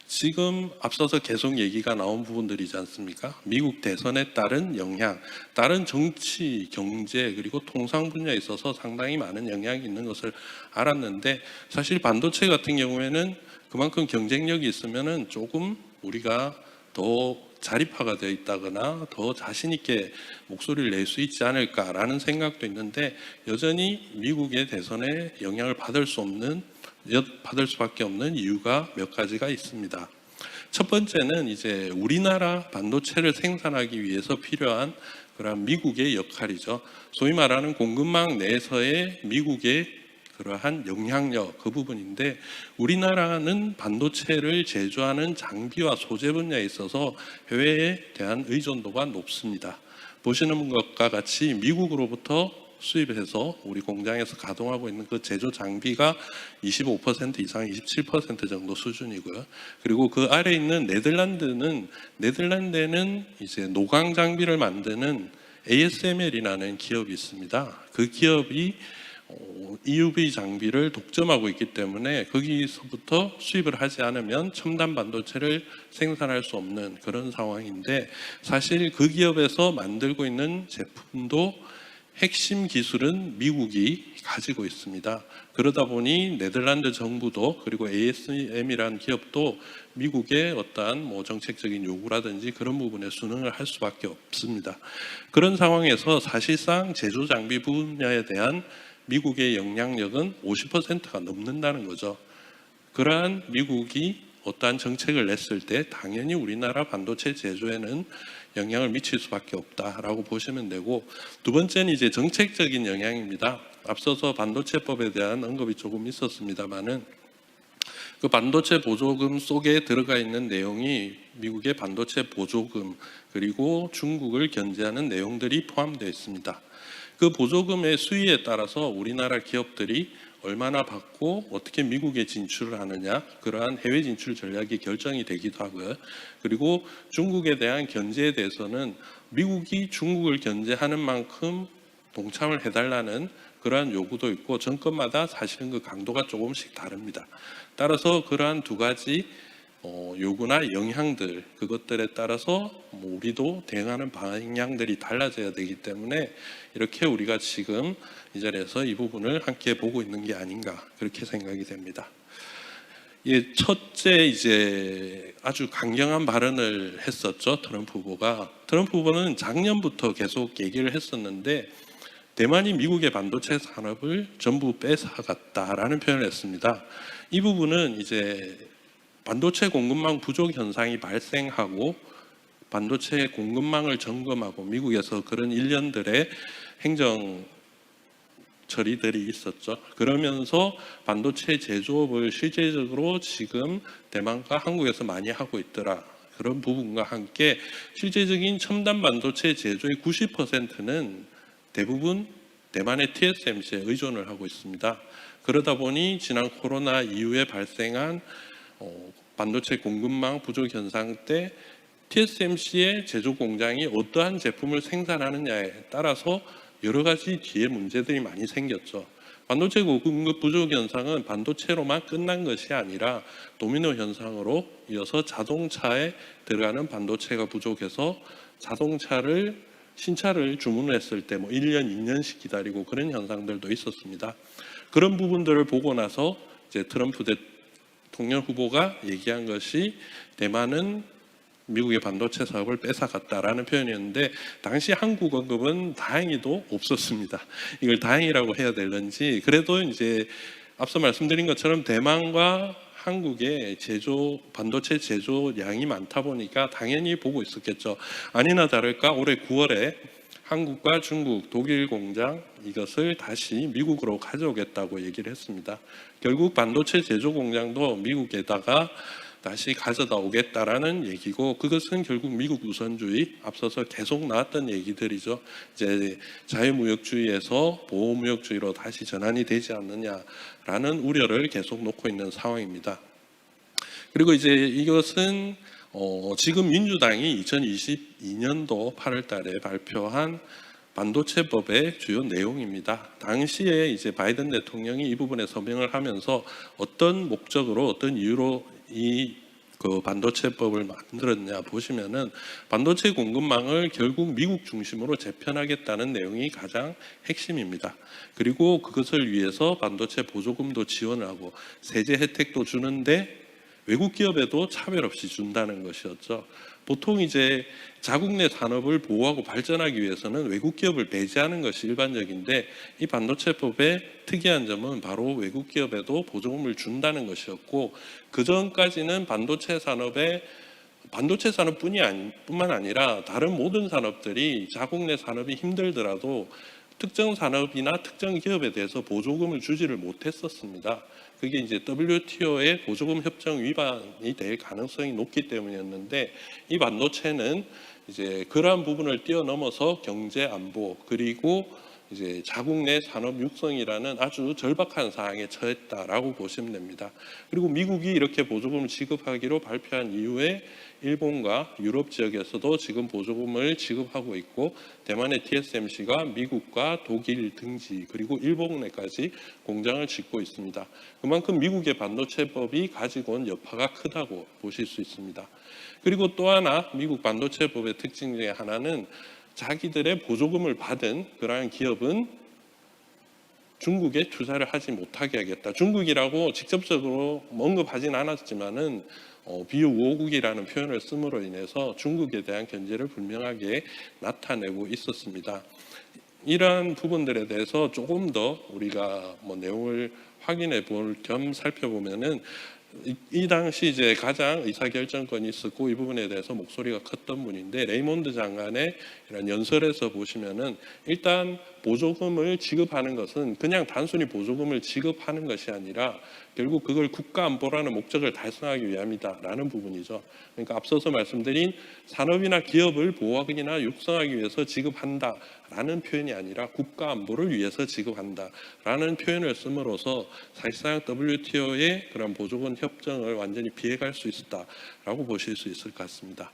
지금 앞서서 계속 얘기가 나온 부분들이지 않습니까? 미국 대선에 따른 영향, 다른 정치, 경제 그리고 통상 분야에 있어서 상당히 많은 영향이 있는 것을 알았는데 사실 반도체 같은 경우에는 그만큼 경쟁력이 있으면은 조금 우리가 더 자립화가 되어 있다거나 더 자신 있게 목소리를 낼 수 있지 않을까라는 생각도 있는데 여전히 미국의 대선에 영향을 받을 수밖에 없는 이유가 몇 가지가 있습니다. 첫 번째는 이제 우리나라 반도체를 생산하기 위해서 필요한 그런 미국의 역할이죠. 소위 말하는 공급망 내에서의 미국의 그러한 영향력 그 부분인데 우리나라는 반도체를 제조하는 장비와 소재 분야에 있어서 해외에 대한 의존도가 높습니다. 보시는 것과 같이 미국으로부터 수입해서 우리 공장에서 가동하고 있는 그 제조 장비가 25% 이상 27% 정도 수준이고요. 그리고 그 아래 있는 네덜란드에는 이제 노광 장비를 만드는 ASML이라는 기업이 있습니다. 그 기업이 EUV 장비를 독점하고 있기 때문에 거기서부터 수입을 하지 않으면 첨단 반도체를 생산할 수 없는 그런 상황인데 사실 그 기업에서 만들고 있는 제품도 핵심 기술은 미국이 가지고 있습니다. 그러다 보니 네덜란드 정부도 그리고 ASM이라는 기업도 미국의 어떠한 뭐 정책적인 요구라든지 그런 부분에 순응을 할 수밖에 없습니다. 그런 상황에서 사실상 제조 장비 분야에 대한 미국의 영향력은 50%가 넘는다는 거죠. 그러한 미국이 어떠한 정책을 냈을 때 당연히 우리나라 반도체 제조에는 영향을 미칠 수밖에 없다라고 보시면 되고 두 번째는 이제 정책적인 영향입니다. 앞서서 반도체법에 대한 언급이 조금 있었습니다만은 그 반도체 보조금 속에 들어가 있는 내용이 미국의 반도체 보조금 그리고 중국을 견제하는 내용들이 포함되어 있습니다. 그 보조금의 수위에 따라서 우리나라 기업들이 얼마나 받고 어떻게 미국에 진출을 하느냐 그러한 해외 진출 전략이 결정이 되기도 하고요. 그리고 중국에 대한 견제에 대해서는 미국이 중국을 견제하는 만큼 동참을 해달라는 그러한 요구도 있고 정권마다 사실은 그 강도가 조금씩 다릅니다. 따라서 그러한 두 가지 요구나 영향들 그것들에 따라서 뭐 우리도 대응하는 방향들이 달라져야 되기 때문에 이렇게 우리가 지금 이 자리에서 이 부분을 함께 보고 있는 게 아닌가 그렇게 생각이 됩니다. 예, 첫째 이제 아주 강경한 발언을 했었죠. 트럼프 후보가. 트럼프 후보는 작년부터 계속 얘기를 했었는데 대만이 미국의 반도체 산업을 전부 뺏어갔다라는 표현을 했습니다. 이 부분은 이제 반도체 공급망 부족 현상이 발생하고 반도체 공급망을 점검하고 미국에서 그런 일련들의 행정 처리들이 있었죠. 그러면서 반도체 제조업을 실제적으로 지금 대만과 한국에서 많이 하고 있더라. 그런 부분과 함께 실제적인 첨단 반도체 제조의 90%는 대부분 대만의 TSMC에 의존을 하고 있습니다. 그러다 보니 지난 코로나 이후에 발생한 반도체 공급망 부족 현상 때 TSMC의 제조 공장이 어떠한 제품을 생산하느냐에 따라서 여러 가지 뒤에 문제들이 많이 생겼죠. 반도체 공급 부족 현상은 반도체로만 끝난 것이 아니라 도미노 현상으로 이어서 자동차에 들어가는 반도체가 부족해서 신차를 주문했을 때 뭐 1년, 2년씩 기다리고 그런 현상들도 있었습니다. 그런 부분들을 보고 나서 이제 트럼프 대통령 후보가 얘기한 것이 대만은 미국의 반도체 사업을 뺏어갔다라는 표현이었는데 당시 한국 언급은 다행히도 없었습니다. 이걸 다행이라고 해야 될는지 그래도 이제 앞서 말씀드린 것처럼 대만과 한국의 반도체 제조량이 많다 보니까 당연히 보고 있었겠죠. 아니나 다를까 올해 9월에 한국과 중국, 독일 공장 이것을 다시 미국으로 가져오겠다고 얘기를 했습니다. 결국 반도체 제조 공장도 미국에다가 다시 가져다 오겠다라는 얘기고, 그것은 결국 미국 우선주의, 앞서서 계속 나왔던 얘기들이죠. 이제 자유무역주의에서 보호무역주의로 다시 전환이 되지 않느냐라는 우려를 계속 놓고 있는 상황입니다. 그리고 이제 이것은 지금 민주당이 2022년도 8월 달에 발표한 반도체법의 주요 내용입니다. 당시에 이제 바이든 대통령이 이 부분에 서명을 하면서 어떤 목적으로, 어떤 이유로 그 반도체법을 만들었냐 보시면은 반도체 공급망을 결국 미국 중심으로 재편하겠다는 내용이 가장 핵심입니다. 그리고 그것을 위해서 반도체 보조금도 지원을 하고 세제 혜택도 주는데 외국 기업에도 차별 없이 준다는 것이었죠. 보통 이제 자국 내 산업을 보호하고 발전하기 위해서는 외국 기업을 배제하는 것이 일반적인데, 이 반도체법의 특이한 점은 바로 외국 기업에도 보조금을 준다는 것이었고, 그 전까지는 반도체 산업뿐만 아니라 다른 모든 산업들이 자국 내 산업이 힘들더라도 특정 산업이나 특정 기업에 대해서 보조금을 주지를 못했었습니다. 그게 이제 WTO의 보조금 협정 위반이 될 가능성이 높기 때문이었는데, 이 반도체는 이제 그러한 부분을 뛰어넘어서 경제 안보, 그리고 이제 자국 내 산업 육성이라는 아주 절박한 상황에 처했다라고 보시면 됩니다. 그리고 미국이 이렇게 보조금을 지급하기로 발표한 이후에 일본과 유럽 지역에서도 지금 보조금을 지급하고 있고, 대만의 TSMC가 미국과 독일 등지 그리고 일본에까지 공장을 짓고 있습니다. 그만큼 미국의 반도체법이 가지고 온 여파가 크다고 보실 수 있습니다. 그리고 또 하나 미국 반도체법의 특징 중에 하나는 자기들의 보조금을 받은 그러한 기업은 중국에 투자를 하지 못하게 하겠다. 중국이라고 직접적으로 언급하진 않았지만은 비우호국이라는 표현을 씀으로 인해서 중국에 대한 견제를 분명하게 나타내고 있었습니다. 이러한 부분들에 대해서 조금 더 우리가 내용을 확인해 볼 겸 살펴보면은, 이 당시 이제 가장 의사결정권이 있었고 이 부분에 대해서 목소리가 컸던 분인데, 레이몬드 장관의 이런 연설에서 보시면은 일단 보조금을 지급하는 것은 그냥 단순히 보조금을 지급하는 것이 아니라 결국 그걸 국가 안보라는 목적을 달성하기 위함이다라는 부분이죠. 그러니까 앞서서 말씀드린 산업이나 기업을 보호하거나 육성하기 위해서 지급한다라는 표현이 아니라 국가 안보를 위해서 지급한다라는 표현을 씀으로써 사실상 WTO의 그런 보조금 협정을 완전히 피해갈 수 있었다라고 보실 수 있을 것 같습니다.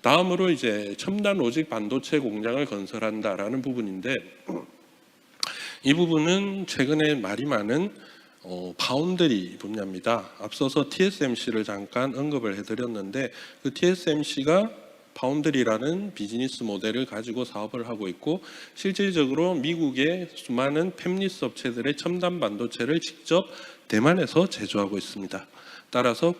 다음으로 이제 첨단 로직 반도체 공장을 건설한다라는 부분인데, 이 부분은 최근에 말이 많은 파운드리 분야입니다. 앞서서 TSMC를 잠깐 언급을 해드렸는데, 그 TSMC가 파운드리라는 비즈니스 모델을 가지고 사업을 하고 있고, 실질적으로 미국의 수많은 팹리스 업체들의 첨단 반도체를 직접 대만에서 제조하고 있습니다. 따라서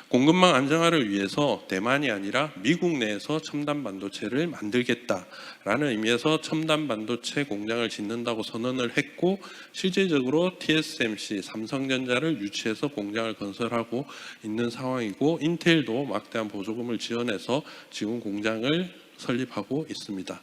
공급망 안정화를 위해서 대만이 아니라 미국 내에서 첨단 반도체를 만들겠다라는 의미에서 첨단 반도체 공장을 짓는다고 선언을 했고, 실질적으로 TSMC, 삼성전자를 유치해서 공장을 건설하고 있는 상황이고, 인텔도 막대한 보조금을 지원해서 지금 공장을 설립하고 있습니다.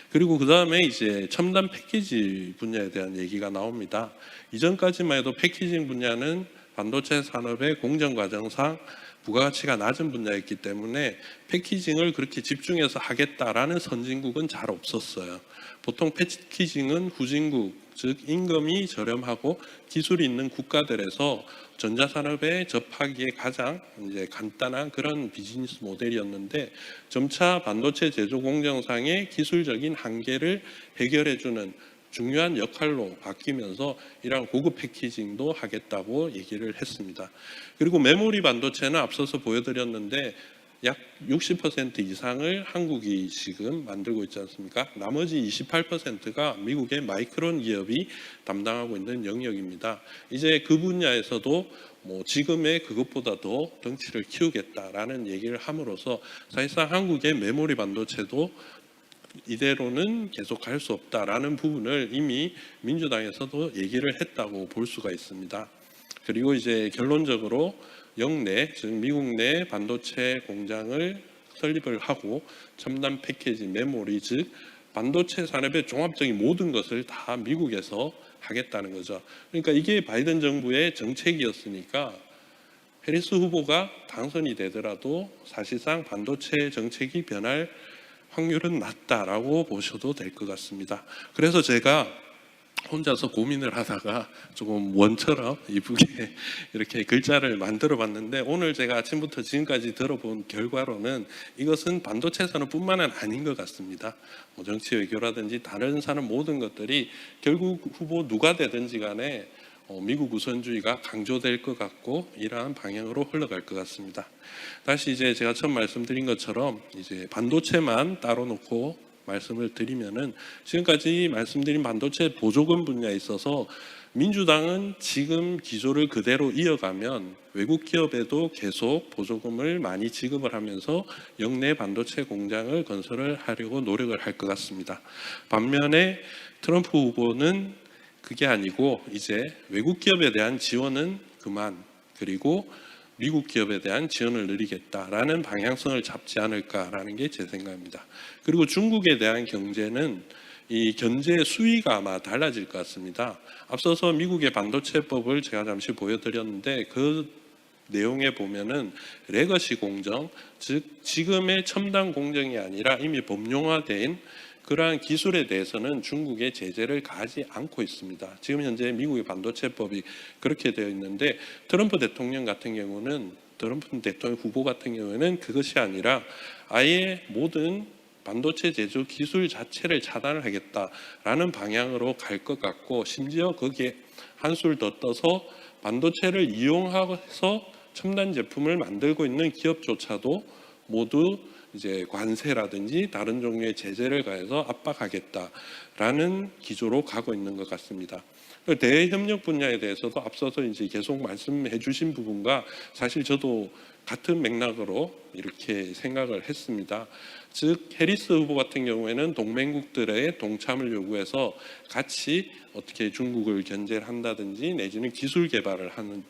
그리고 그 다음에 이제 첨단 패키지 분야에 대한 얘기가 나옵니다. 이전까지만 해도 패키징 분야는 반도체 산업의 공정 과정상 부가가치가 낮은 분야였기 때문에 패키징을 그렇게 집중해서 하겠다라는 선진국은 잘 없었어요. 보통 패키징은 후진국, 즉 임금이 저렴하고 기술이 있는 국가들에서 전자산업에 접하기에 가장 이제 간단한 그런 비즈니스 모델이었는데, 점차 반도체 제조 공정상의 기술적인 한계를 해결해주는 중요한 역할로 바뀌면서 이러한 고급 패키징도 하겠다고 얘기를 했습니다. 그리고 메모리 반도체는 앞서서 보여드렸는데 약 60% 이상을 한국이 지금 만들고 있지 않습니까? 나머지 28%가 미국의 마이크론 기업이 담당하고 있는 영역입니다. 이제 그 분야에서도 지금의 그것보다 더 덩치를 키우겠다라는 얘기를 함으로써 사실상 한국의 메모리 반도체도 이대로는 계속 갈 수 없다라는 부분을 이미 민주당에서도 얘기를 했다고 볼 수가 있습니다. 그리고 이제 결론적으로 영내, 즉 미국 내 반도체 공장을 설립을 하고 첨단 패키지, 메모리, 즉 반도체 산업의 종합적인 모든 것을 다 미국에서 하겠다는 거죠. 그러니까 이게 바이든 정부의 정책이었으니까 해리스 후보가 당선이 되더라도 사실상 반도체 정책이 변할 확률은 낮다라고 보셔도 될 것 같습니다. 그래서 제가 혼자서 고민을 하다가 조금 원처럼 이쁘게 이렇게 글자를 만들어 봤는데, 오늘 제가 아침부터 지금까지 들어본 결과로는 이것은 반도체 산업뿐만은 아닌 것 같습니다. 뭐 정치 외교라든지 다른 산업 모든 것들이 결국 후보 누가 되든지 간에 미국 우선주의가 강조될 것 같고 이러한 방향으로 흘러갈 것 같습니다. 다시 이제 제가 처음 말씀드린 것처럼 이제 반도체만 따로 놓고 말씀을 드리면은, 지금까지 말씀드린 반도체 보조금 분야에 있어서 민주당은 지금 기조를 그대로 이어가면 외국 기업에도 계속 보조금을 많이 지급을 하면서 영내 반도체 공장을 건설을 하려고 노력을 할 것 같습니다. 반면에 트럼프 후보는 그게 아니고 이제 외국 기업에 대한 지원은 그만, 그리고 미국 기업에 대한 지원을 늘리겠다라는 방향성을 잡지 않을까라는 게 제 생각입니다. 그리고 중국에 대한 경제는 이 견제 수위가 아마 달라질 것 같습니다. 앞서서 미국의 반도체법을 제가 잠시 보여드렸는데 그 내용에 보면은 레거시 공정, 즉 지금의 첨단 공정이 아니라 이미 법용화된 그러한 기술에 대해서는 중국의 제재를 가하지 않고 있습니다. 지금 현재 미국의 반도체법이 그렇게 되어 있는데, 트럼프 대통령 같은 경우는, 트럼프 대통령 후보 같은 경우에는 그것이 아니라 아예 모든 반도체 제조 기술 자체를 차단을 하겠다라는 방향으로 갈 것 같고, 심지어 거기에 한술 더 떠서 반도체를 이용해서 첨단 제품을 만들고 있는 기업조차도 모두 이제 관세라든지 다른 종류의 제재를 가해서 압박하겠다라는 기조로 가고 있는 것 같습니다. 대외협력 분야에 대해서도 앞서서 이제 계속 말씀해 주신 부분과 사실 저도 같은 맥락으로 이렇게 생각을 했습니다. 즉 해리스 후보 같은 경우에는 동맹국들의 동참을 요구해서 같이 어떻게 중국을 견제를 한다든지 내지는 기술 개발을 하는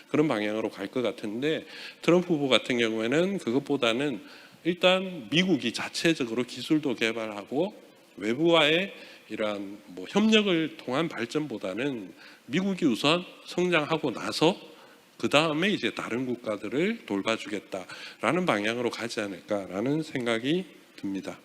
그런 방향으로 갈 것 같은데, 트럼프 후보 같은 경우에는 그것보다는 일단 미국이 자체적으로 기술도 개발하고 외부와의 이러한 뭐 협력을 통한 발전보다는 미국이 우선 성장하고 나서 그 다음에 이제 다른 국가들을 돌봐주겠다라는 방향으로 가지 않을까라는 생각이 듭니다.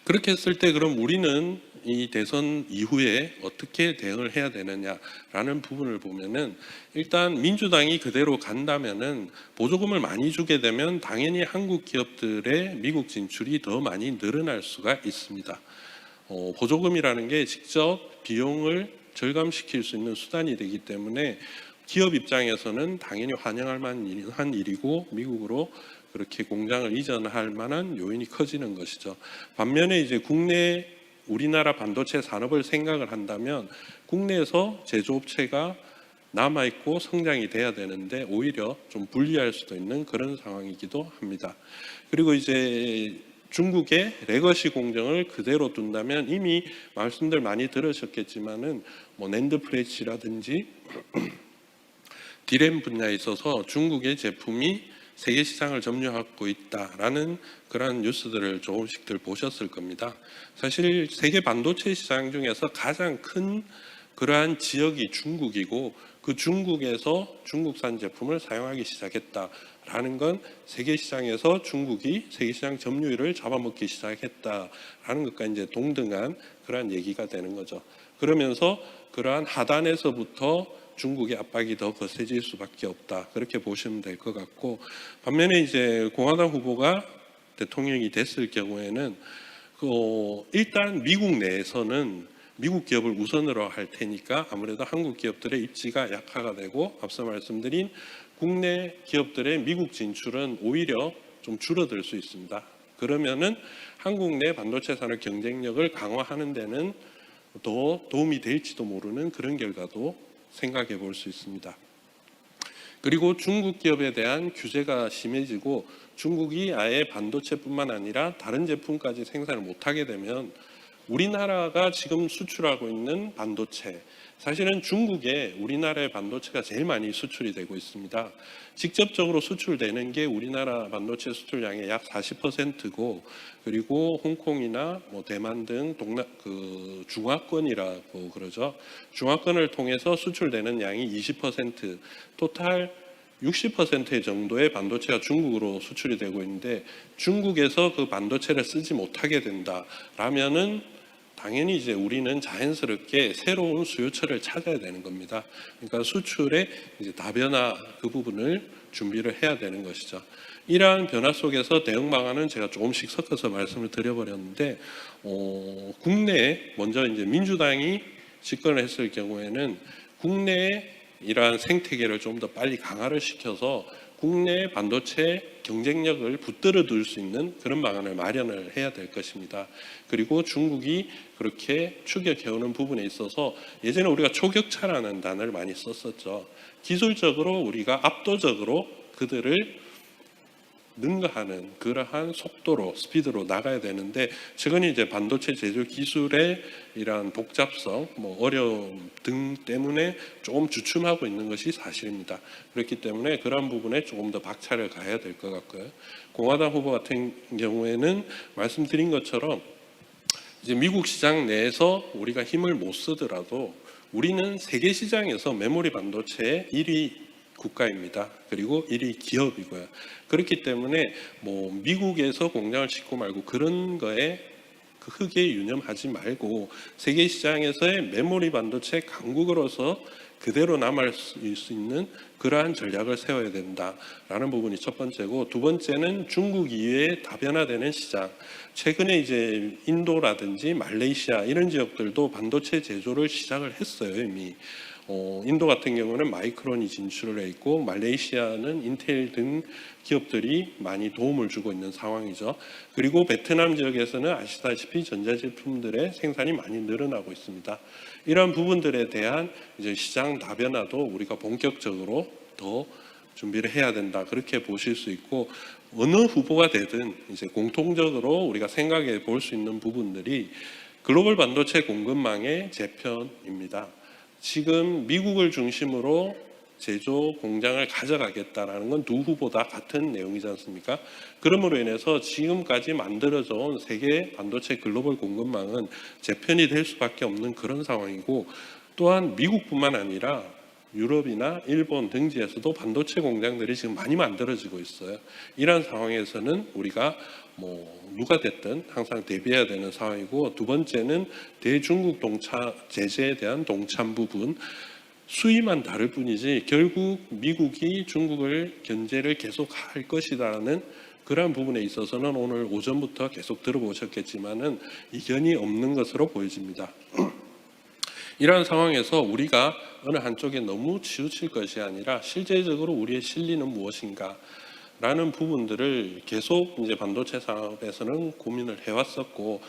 그렇게 했을 때 그럼 우리는 이 대선 이후에 어떻게 대응을 해야 되느냐라는 부분을 보면은, 일단 민주당이 그대로 간다면은 보조금을 많이 주게 되면 당연히 한국 기업들의 미국 진출이 더 많이 늘어날 수가 있습니다. 보조금이라는 게 직접 비용을 절감시킬 수 있는 수단이 되기 때문에 기업 입장에서는 당연히 환영할 만한 일이고 미국으로 그렇게 공장을 이전할 만한 요인이 커지는 것이죠. 반면에 이제 국내 우리나라 반도체 산업을 생각을 한다면 국내에서 제조업체가 남아있고 성장이 돼야 되는데 오히려 좀 불리할 수도 있는 그런 상황이기도 합니다. 그리고 이제 중국의 레거시 공정을 그대로 둔다면 이미 말씀들 많이 들으셨겠지만은 뭐 낸드 플래시라든지 디램 분야에 있어서 중국의 제품이 세계 시장을 점유하고 있다라는 그런 뉴스들을 조금씩들 보셨을 겁니다. 사실 세계 반도체 시장 중에서 가장 큰 그러한 지역이 중국이고, 그 중국에서 중국산 제품을 사용하기 시작했다라는 건 세계 시장에서 중국이 세계 시장 점유율을 잡아먹기 시작했다라는 것과 이제 동등한 그러한 얘기가 되는 거죠. 그러면서 그러한 하단에서부터 중국의 압박이 더 거세질 수밖에 없다, 그렇게 보시면 될 것 같고, 반면에 이제 공화당 후보가 대통령이 됐을 경우에는 일단 미국 내에서는 미국 기업을 우선으로 할 테니까 아무래도 한국 기업들의 입지가 약화가 되고, 앞서 말씀드린 국내 기업들의 미국 진출은 오히려 좀 줄어들 수 있습니다. 그러면은 한국 내 반도체 산업 경쟁력을 강화하는 데는 더 도움이 될지도 모르는 그런 결과도 생각해 볼 수 있습니다. 그리고 중국 기업에 대한 규제가 심해지고 중국이 아예 반도체뿐만 아니라 다른 제품까지 생산을 못하게 되면 우리나라가 지금 수출하고 있는 반도체, 사실은 중국에 우리나라의 반도체가 제일 많이 수출이 되고 있습니다. 직접적으로 수출되는 게 우리나라 반도체 수출량의 약 40%고, 그리고 홍콩이나 뭐 대만 등 중화권이라고 그러죠. 중화권을 통해서 수출되는 양이 20%, 토탈 60% 정도의 반도체가 중국으로 수출이 되고 있는데, 중국에서 그 반도체를 쓰지 못하게 된다라면은 당연히 이제 우리는 자연스럽게 새로운 수요처를 찾아야 되는 겁니다. 그러니까 수출의 이제 다변화 그 부분을 준비를 해야 되는 것이죠. 이러한 변화 속에서 대응 방안은 제가 조금씩 섞어서 말씀을 드려버렸는데, 국내에 먼저 이제 민주당이 집권을 했을 경우에는 국내에 이러한 생태계를 좀 더 빨리 강화를 시켜서 국내 반도체 경쟁력을 붙들어 둘 수 있는 그런 방안을 마련을 해야 될 것입니다. 그리고 중국이 그렇게 추격해오는 부분에 있어서 예전에 우리가 초격차라는 단어를 많이 썼었죠. 기술적으로 우리가 압도적으로 그들을 능가하는 그러한 속도로, 스피드로 나가야 되는데, 최근에 이제 반도체 제조 기술의 이러한 복잡성, 어려움 등 때문에 조금 주춤하고 있는 것이 사실입니다. 그렇기 때문에 그런 부분에 조금 더 박차를 가해야 될 것 같고요. 공화당 후보 같은 경우에는 말씀드린 것처럼 이제 미국 시장 내에서 우리가 힘을 못 쓰더라도 우리는 세계 시장에서 메모리 반도체의 1위 국가입니다. 그리고 1위 기업이고요. 그렇기 때문에 미국에서 공장을 짓고 말고 그런 거에 그 흙에 유념하지 말고 세계 시장에서의 메모리 반도체 강국으로서 그대로 남을 수 있는 그러한 전략을 세워야 된다라는 부분이 첫 번째고, 두 번째는 중국 이외에 다변화되는 시장. 최근에 이제 인도라든지 말레이시아 이런 지역들도 반도체 제조를 시작을 했어요, 이미. 인도 같은 경우는 마이크론이 진출을 해 있고, 말레이시아는 인텔 등 기업들이 많이 도움을 주고 있는 상황이죠. 그리고 베트남 지역에서는 아시다시피 전자제품들의 생산이 많이 늘어나고 있습니다. 이런 부분들에 대한 이제 시장 다변화도 우리가 본격적으로 더 준비를 해야 된다, 그렇게 보실 수 있고, 어느 후보가 되든 이제 공통적으로 우리가 생각해 볼 수 있는 부분들이 글로벌 반도체 공급망의 재편입니다. 지금 미국을 중심으로 제조 공장을 가져가겠다라는 건 두 후보 다 같은 내용이지 않습니까? 그러므로 인해서 지금까지 만들어져 온 세계 반도체 글로벌 공급망은 재편이 될 수밖에 없는 그런 상황이고, 또한 미국뿐만 아니라 유럽이나 일본 등지에서도 반도체 공장들이 지금 많이 만들어지고 있어요. 이런 상황에서는 우리가 누가 됐든 항상 대비해야 되는 상황이고, 두 번째는 대중국 제재에 대한 동참 부분, 수위만 다를 뿐이지 결국 미국이 중국을 견제를 계속 할 것이라는 그러한 부분에 있어서는 오늘 오전부터 계속 들어보셨겠지만은 이견이 없는 것으로 보여집니다. 이러한 상황에서 우리가 어느 한쪽에 너무 치우칠 것이 아니라 실제적으로 우리의 실리는 무엇인가 라는 부분들을 계속 이제 반도체 산업에서는 고민을 해왔었고,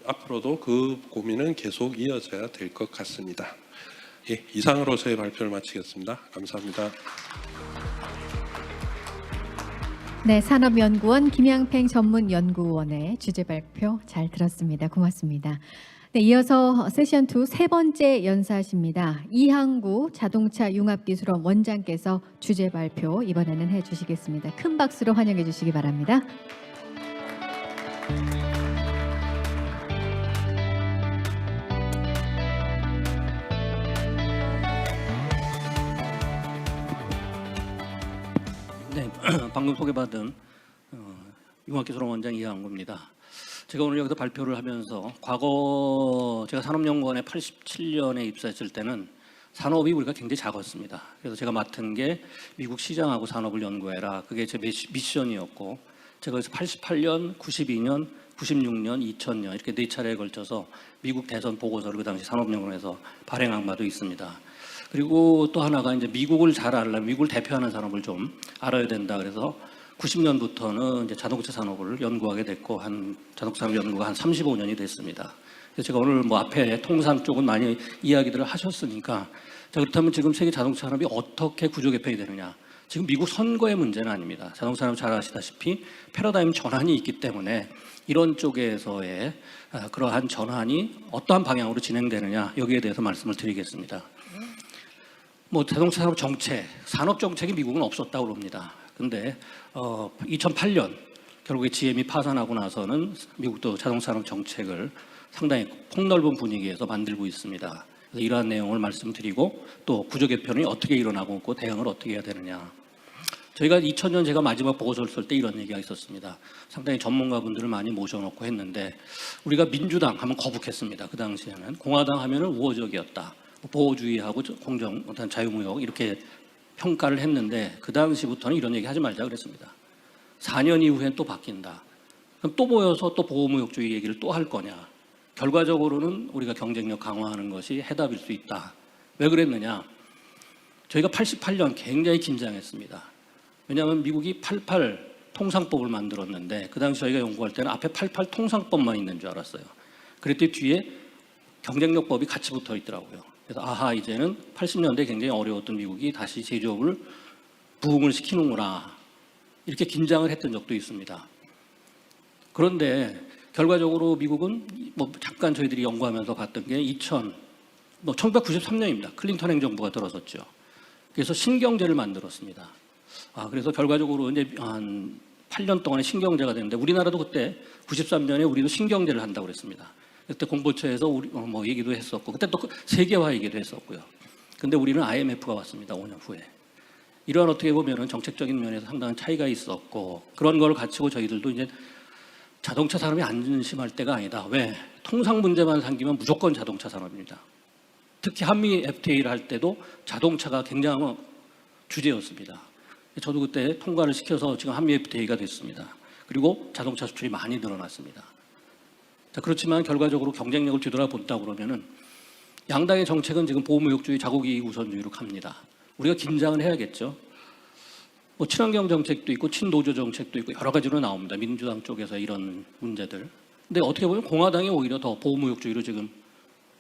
앞으로도 그 고민은 계속 이어져야 될 것 같습니다. 예, 이상으로 저의 발표를 마치겠습니다. 감사합니다. 네, 산업연구원 김양팽 전문연구원의 주제 발표 잘 들었습니다. 고맙습니다. 네, 이어서 세션 2 세 번째 연사십니다. 이항구 자동차 융합기술원 원장께서 주제 발표 이번에는 해주시겠습니다. 큰 박수로 환영해 주시기 바랍니다. 네, 방금 소개받은 융합기술원 원장 이항구입니다. 제가 오늘 여기서 발표를 하면서 과거 제가 산업연구원에 87년에 입사했을 때는 산업이 우리가 굉장히 작았습니다. 그래서 제가 맡은 게 미국 시장하고 산업을 연구해라. 그게 제 미션이었고, 제가 그래서 88년, 92년, 96년, 2000년 이렇게 4차례에 걸쳐서 미국 대선 보고서를 그 당시 산업연구원에서 발행한 바도 있습니다. 그리고 또 하나가 이제 미국을 잘 알려면 미국을 대표하는 산업을 좀 알아야 된다. 그래서 90년부터는 이제 자동차 산업을 연구하게 됐고, 자동차 산업 연구가 한 35년이 됐습니다. 그래서 제가 오늘 앞에 통상 쪽은 많이 이야기들을 하셨으니까, 자, 그렇다면 지금 세계 자동차 산업이 어떻게 구조 개편이 되느냐, 지금 미국 선거의 문제는 아닙니다. 자동차 산업 잘 아시다시피 패러다임 전환이 있기 때문에 이런 쪽에서의 그러한 전환이 어떠한 방향으로 진행되느냐 여기에 대해서 말씀을 드리겠습니다. 뭐 자동차 산업 정책, 산업 정책이 미국은 없었다고 그럽니다. 근데 2008년 결국에 GM이 파산하고 나서는 미국도 자동차 산업 정책을 상당히 폭넓은 분위기에서 만들고 있습니다. 그래서 이러한 내용을 말씀드리고 또 구조 개편이 어떻게 일어나고 있고 대응을 어떻게 해야 되느냐. 저희가 2000년 제가 마지막 보고서를 쓸 때 이런 얘기가 있었습니다. 상당히 전문가분들을 많이 모셔놓고 했는데 우리가 민주당 하면 거북했습니다. 그 당시에는 공화당 하면은 우호적이었다. 보호주의하고 공정, 어떤 자유무역 이렇게 평가를 했는데 그 당시부터는 이런 얘기 하지 말자 그랬습니다. 4년 이후엔 또 바뀐다. 그럼 또 모여서 또 보호무역주의 얘기를 또 할 거냐. 결과적으로는 우리가 경쟁력 강화하는 것이 해답일 수 있다. 왜 그랬느냐. 저희가 88년 굉장히 긴장했습니다. 왜냐하면 미국이 88 통상법을 만들었는데 그 당시 저희가 연구할 때는 앞에 88 통상법만 있는 줄 알았어요. 그랬더니 뒤에 경쟁력법이 같이 붙어 있더라고요. 그래서 아하 이제는 80년대 굉장히 어려웠던 미국이 다시 제조업을 부흥을 시키는구나 이렇게 긴장을 했던 적도 있습니다. 그런데 결과적으로 미국은 뭐 잠깐 저희들이 연구하면서 봤던 게 1993년입니다. 클린턴 행정부가 들어섰죠. 그래서 신경제를 만들었습니다. 그래서 결과적으로 이제 한 8년 동안의 신경제가 됐는데 우리나라도 그때 93년에 우리도 신경제를 한다고 그랬습니다. 그때 공보처에서 우리 뭐 얘기도 했었고 그때 또 세계화 얘기도 했었고요. 근데 우리는 IMF가 왔습니다. 5년 후에. 이러한 어떻게 보면은 정책적인 면에서 상당한 차이가 있었고 그런 걸 갖추고 저희들도 이제 자동차 산업이 안심할 때가 아니다. 왜? 통상 문제만 생기면 무조건 자동차 산업입니다. 특히 한미 FTA를 할 때도 자동차가 굉장한 주제였습니다. 저도 그때 통과를 시켜서 지금 한미 FTA가 됐습니다. 그리고 자동차 수출이 많이 늘어났습니다. 자, 그렇지만 결과적으로 경쟁력을 뒤돌아본다 그러면은 양당의 정책은 지금 보호무역주의, 자국이익 우선주의로 갑니다. 우리가 긴장을 해야겠죠. 뭐 친환경 정책도 있고 친노조 정책도 있고 여러 가지로 나옵니다. 민주당 쪽에서 이런 문제들. 근데 어떻게 보면 공화당이 오히려 더 보호무역주의로 지금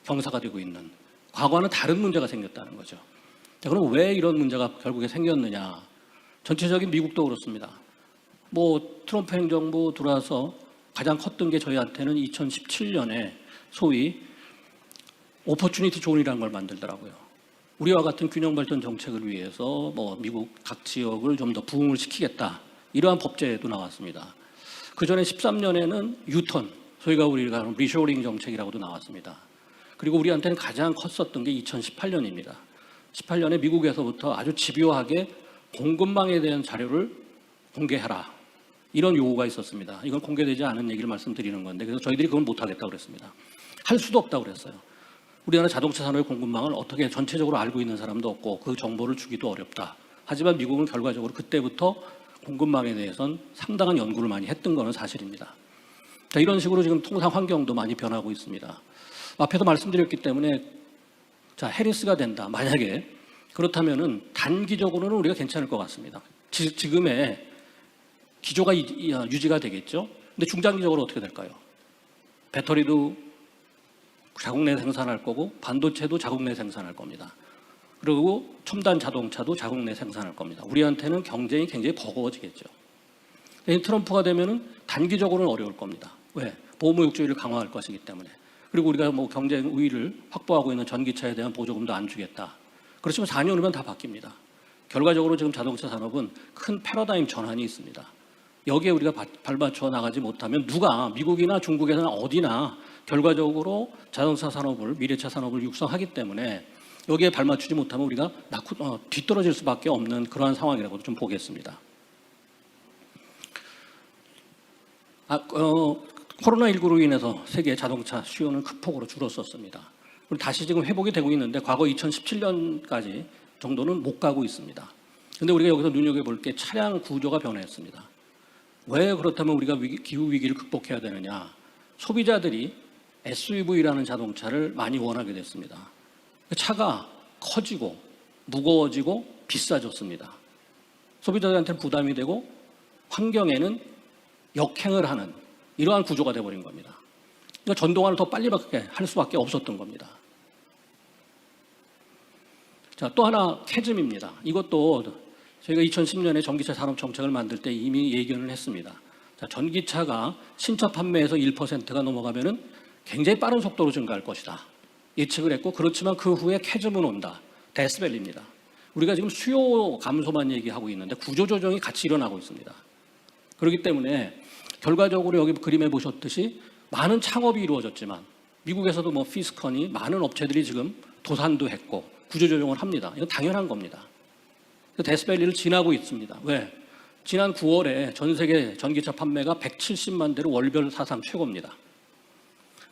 경사가 되고 있는 과거와는 다른 문제가 생겼다는 거죠. 자, 그럼 왜 이런 문제가 결국에 생겼느냐? 전체적인 미국도 그렇습니다. 뭐 트럼프 행정부 들어와서 가장 컸던 게 저희한테는 2017년에 소위 오퍼튜니티 존이라는 걸 만들더라고요. 우리와 같은 균형 발전 정책을 위해서 뭐 미국 각 지역을 좀 더 부흥을 시키겠다. 이러한 법제도 나왔습니다. 그 전에 13년에는 유턴, 우리가 하는 리쇼링 정책이라고도 나왔습니다. 그리고 우리한테는 가장 컸었던 게 2018년입니다. 18년에 미국에서부터 아주 집요하게 공급망에 대한 자료를 공개해라. 이런 요구가 있었습니다. 이건 공개되지 않은 얘기를 말씀드리는 건데 그래서 저희들이 그건 못하겠다고 그랬습니다. 할 수도 없다고 그랬어요. 우리나라 자동차 산업의 공급망을 어떻게 전체적으로 알고 있는 사람도 없고 그 정보를 주기도 어렵다. 하지만 미국은 결과적으로 그때부터 공급망에 대해서는 상당한 연구를 많이 했던 것은 사실입니다. 자, 이런 식으로 지금 통상 환경도 많이 변하고 있습니다. 앞에서 말씀드렸기 때문에 자, 해리스가 된다. 만약에 그렇다면은 단기적으로는 우리가 괜찮을 것 같습니다. 지금의 기조가 유지가 되겠죠. 근데 중장기적으로 어떻게 될까요? 배터리도 자국 내 생산할 거고 반도체도 자국 내 생산할 겁니다. 그리고 첨단 자동차도 자국 내 생산할 겁니다. 우리한테는 경쟁이 굉장히 버거워지겠죠. 트럼프가 되면은 단기적으로는 어려울 겁니다. 왜? 보호무역주의를 강화할 것이기 때문에. 그리고 우리가 뭐 경쟁 우위를 확보하고 있는 전기차에 대한 보조금도 안 주겠다. 그렇지만 4년 후면 다 바뀝니다. 결과적으로 지금 자동차 산업은 큰 패러다임 전환이 있습니다. 여기에 우리가 발맞춰 나가지 못하면 누가 미국이나 중국에서나 어디나 결과적으로 자동차 산업을 미래차 산업을 육성하기 때문에 여기에 발맞추지 못하면 우리가 뒤떨어질 수밖에 없는 그러한 상황이라고도 좀 보겠습니다. 코로나19로 인해서 세계 자동차 수요는 큰 폭으로 줄었었습니다. 그리고 다시 지금 회복이 되고 있는데 과거 2017년까지 정도는 못 가고 있습니다. 그런데 우리가 여기서 눈여겨볼 게 차량 구조가 변했습니다. 왜 그렇다면 우리가 기후 위기를 극복해야 되느냐? 소비자들이 SUV라는 자동차를 많이 원하게 됐습니다. 차가 커지고 무거워지고 비싸졌습니다. 소비자들한테는 부담이 되고 환경에는 역행을 하는 이러한 구조가 되어버린 겁니다. 그러니까 전동화를 더 빨리 할 수밖에 없었던 겁니다. 자, 또 하나 캐즘입니다. 이것도 저희가 2010년에 전기차 산업 정책을 만들 때 이미 예견을 했습니다. 자, 전기차가 신차 판매에서 1%가 넘어가면은 굉장히 빠른 속도로 증가할 것이다. 예측을 했고, 그렇지만 그 후에 캐즘은 온다. 데스밸리입니다. 우리가 지금 수요 감소만 얘기하고 있는데 구조조정이 같이 일어나고 있습니다. 그렇기 때문에 결과적으로 여기 그림에 보셨듯이 많은 창업이 이루어졌지만 미국에서도 뭐 피스컨이 많은 업체들이 지금 도산도 했고 구조조정을 합니다. 이건 당연한 겁니다. 데스밸리를 지나고 있습니다. 왜? 지난 9월에 전 세계 전기차 판매가 170만 대로 월별 사상 최고입니다.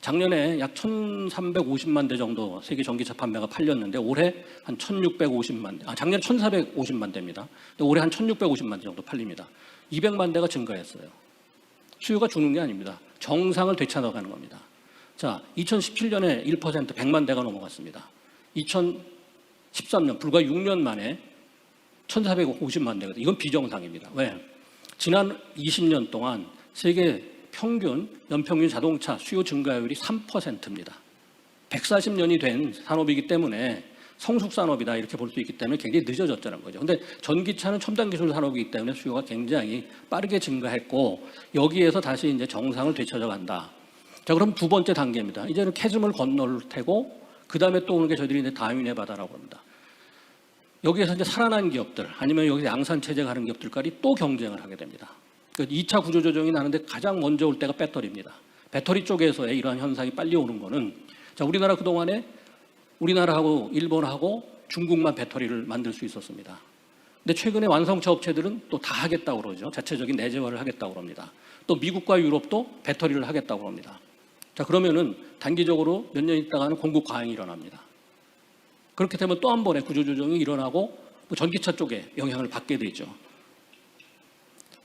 작년에 약 1,350만 대 정도 세계 전기차 판매가 팔렸는데 올해 한 1,650만 대, 작년 1,450만 대입니다. 근데 올해 한 1,650만 대 정도 팔립니다. 200만 대가 증가했어요. 수요가 주는 게 아닙니다. 정상을 되찾아가는 겁니다. 자, 2017년에 1% 100만 대가 넘어갔습니다. 2013년 불과 6년 만에 1,450만 대거든요. 이건 비정상입니다. 왜? 지난 20년 동안 세계 평균 연평균 자동차 수요 증가율이 3%입니다. 140년이 된 산업이기 때문에 성숙 산업이다 이렇게 볼 수 있기 때문에 굉장히 늦어졌다는 거죠. 근데 전기차는 첨단 기술 산업이기 때문에 수요가 굉장히 빠르게 증가했고 여기에서 다시 이제 정상을 되찾아 간다. 자, 그럼 두 번째 단계입니다. 이제는 캐즘을 건널 테고 그 다음에 또 오는 게 저희들이 이제 다윈의 바다라고 합니다. 여기에서 이제 살아난 기업들 아니면 여기서 양산 체제가 하는 기업들까지 또 경쟁을 하게 됩니다. 2차 구조조정이 나는데 가장 먼저 올 때가 배터리입니다. 배터리 쪽에서의 이러한 현상이 빨리 오는 거는 자, 우리나라 그동안에 우리나라하고 일본하고 중국만 배터리를 만들 수 있었습니다. 근데 최근에 완성차 업체들은 또 다 하겠다고 그러죠. 자체적인 내재화를 하겠다고 합니다. 또 미국과 유럽도 배터리를 하겠다고 합니다. 자, 그러면은 단기적으로 몇 년 있다가는 공급 과잉이 일어납니다. 그렇게 되면 또 한 번의 구조조정이 일어나고 전기차 쪽에 영향을 받게 되죠.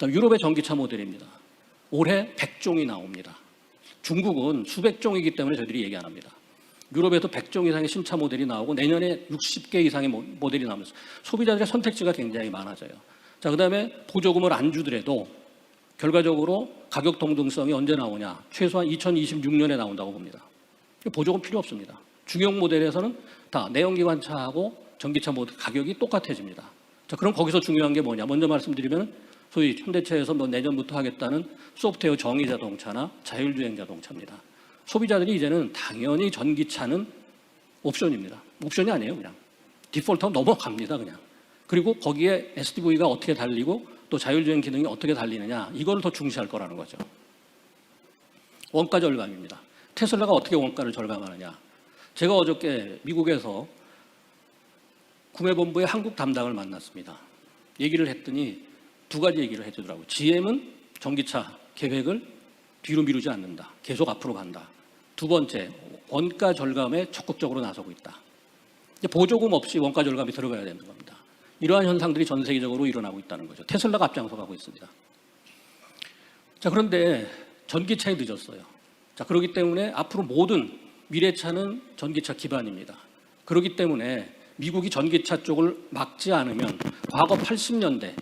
유럽의 전기차 모델입니다. 올해 100종이 나옵니다. 중국은 수백 종이기 때문에 저희들이 얘기 안 합니다. 유럽에도 100종 이상의 신차 모델이 나오고 내년에 60개 이상의 모델이 나오면서 소비자들의 선택지가 굉장히 많아져요. 자, 그다음에 보조금을 안 주더라도 결과적으로 가격 동등성이 언제 나오냐? 최소한 2026년에 나온다고 봅니다. 보조금 필요 없습니다. 중형 모델에서는 다 내연기관차하고 전기차 모델 가격이 똑같아집니다. 자, 그럼 거기서 중요한 게 뭐냐? 먼저 말씀드리면 소위 현대차에서 뭐 내년부터 하겠다는 소프트웨어 정의 자동차나 자율주행 자동차입니다. 소비자들이 이제는 당연히 전기차는 옵션입니다. 옵션이 아니에요, 그냥. 디폴트하면 넘어갑니다, 그냥. 그리고 거기에 SDV가 어떻게 달리고 또 자율주행 기능이 어떻게 달리느냐, 이걸 더 중시할 거라는 거죠. 원가 절감입니다. 테슬라가 어떻게 원가를 절감하느냐. 제가 어저께 미국에서 구매본부의 한국 담당을 만났습니다. 얘기를 했더니 두 가지 얘기를 해주더라고요. GM은 전기차 계획을 뒤로 미루지 않는다. 계속 앞으로 간다. 두 번째, 원가 절감에 적극적으로 나서고 있다. 보조금 없이 원가 절감이 들어가야 되는 겁니다. 이러한 현상들이 전 세계적으로 일어나고 있다는 거죠. 테슬라가 앞장서 가고 있습니다. 자, 그런데 전기차에 늦었어요. 자, 그렇기 때문에 앞으로 모든 미래차는 전기차 기반입니다. 그렇기 때문에 미국이 전기차 쪽을 막지 않으면 과거 80년대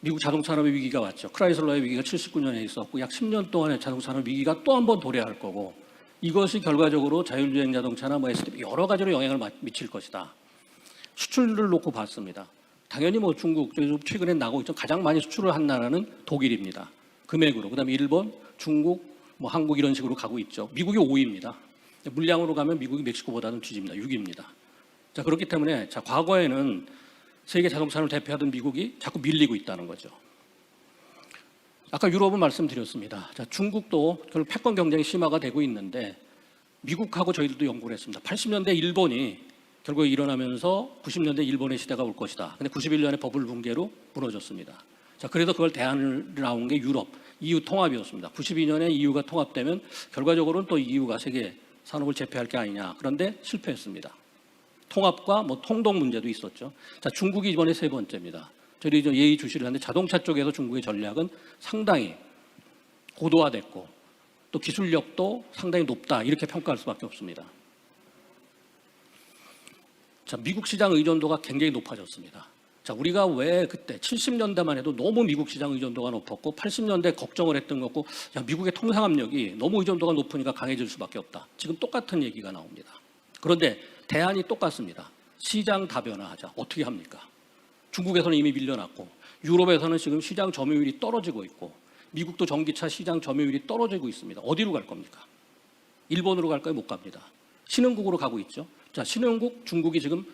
미국 자동차 산업의 위기가 왔죠. 크라이슬러의 위기가 79년에 있었고 약 10년 동안의 자동차 산업 위기가 또 한 번 도래할 거고 이것이 결과적으로 자율주행 자동차나 뭐 SDV 여러 가지로 영향을 미칠 것이다. 수출을 놓고 봤습니다. 당연히 뭐 중국 최근에 나오고 있죠. 가장 많이 수출을 한 나라는 독일입니다. 금액으로. 그다음에 일본, 중국, 뭐 한국 이런 식으로 가고 있죠. 미국이 5위입니다. 물량으로 가면 미국이 멕시코보다는 뒤집니다. 6위입니다. 자, 그렇기 때문에 자, 과거에는 세계 자동차를 대표하던 미국이 자꾸 밀리고 있다는 거죠. 아까 유럽은 말씀드렸습니다. 자, 중국도 결국 패권 경쟁이 심화가 되고 있는데 미국하고 저희들도 연구를 했습니다. 80년대 일본이 결국 일어나면서 90년대 일본의 시대가 올 것이다. 근데 91년에 버블 붕괴로 무너졌습니다. 자, 그래서 그걸 대안을 나온 게 유럽, EU 통합이었습니다. 92년에 EU가 통합되면 결과적으로는 또 EU가 세계 산업을 제패할 게 아니냐. 그런데 실패했습니다. 통합과 뭐 통동 문제도 있었죠. 자, 중국이 이번에 세 번째입니다. 저희들이 좀 예의 주시를 하는데 자동차 쪽에서 중국의 전략은 상당히 고도화됐고 또 기술력도 상당히 높다 이렇게 평가할 수밖에 없습니다. 자, 미국 시장 의존도가 굉장히 높아졌습니다. 자, 우리가 왜 그때 70년대만 해도 너무 미국 시장 의존도가 높았고 80년대 걱정을 했던 거고 야, 미국의 통상 압력이 너무 의존도가 높으니까 강해질 수밖에 없다. 지금 똑같은 얘기가 나옵니다. 그런데 대안이 똑같습니다. 시장 다변화하자. 어떻게 합니까? 중국에서는 이미 밀려났고 유럽에서는 지금 시장 점유율이 떨어지고 있고 미국도 전기차 시장 점유율이 떨어지고 있습니다. 어디로 갈 겁니까? 일본으로 갈까요? 못 갑니다. 신흥국으로 가고 있죠. 자, 신흥국 중국이 지금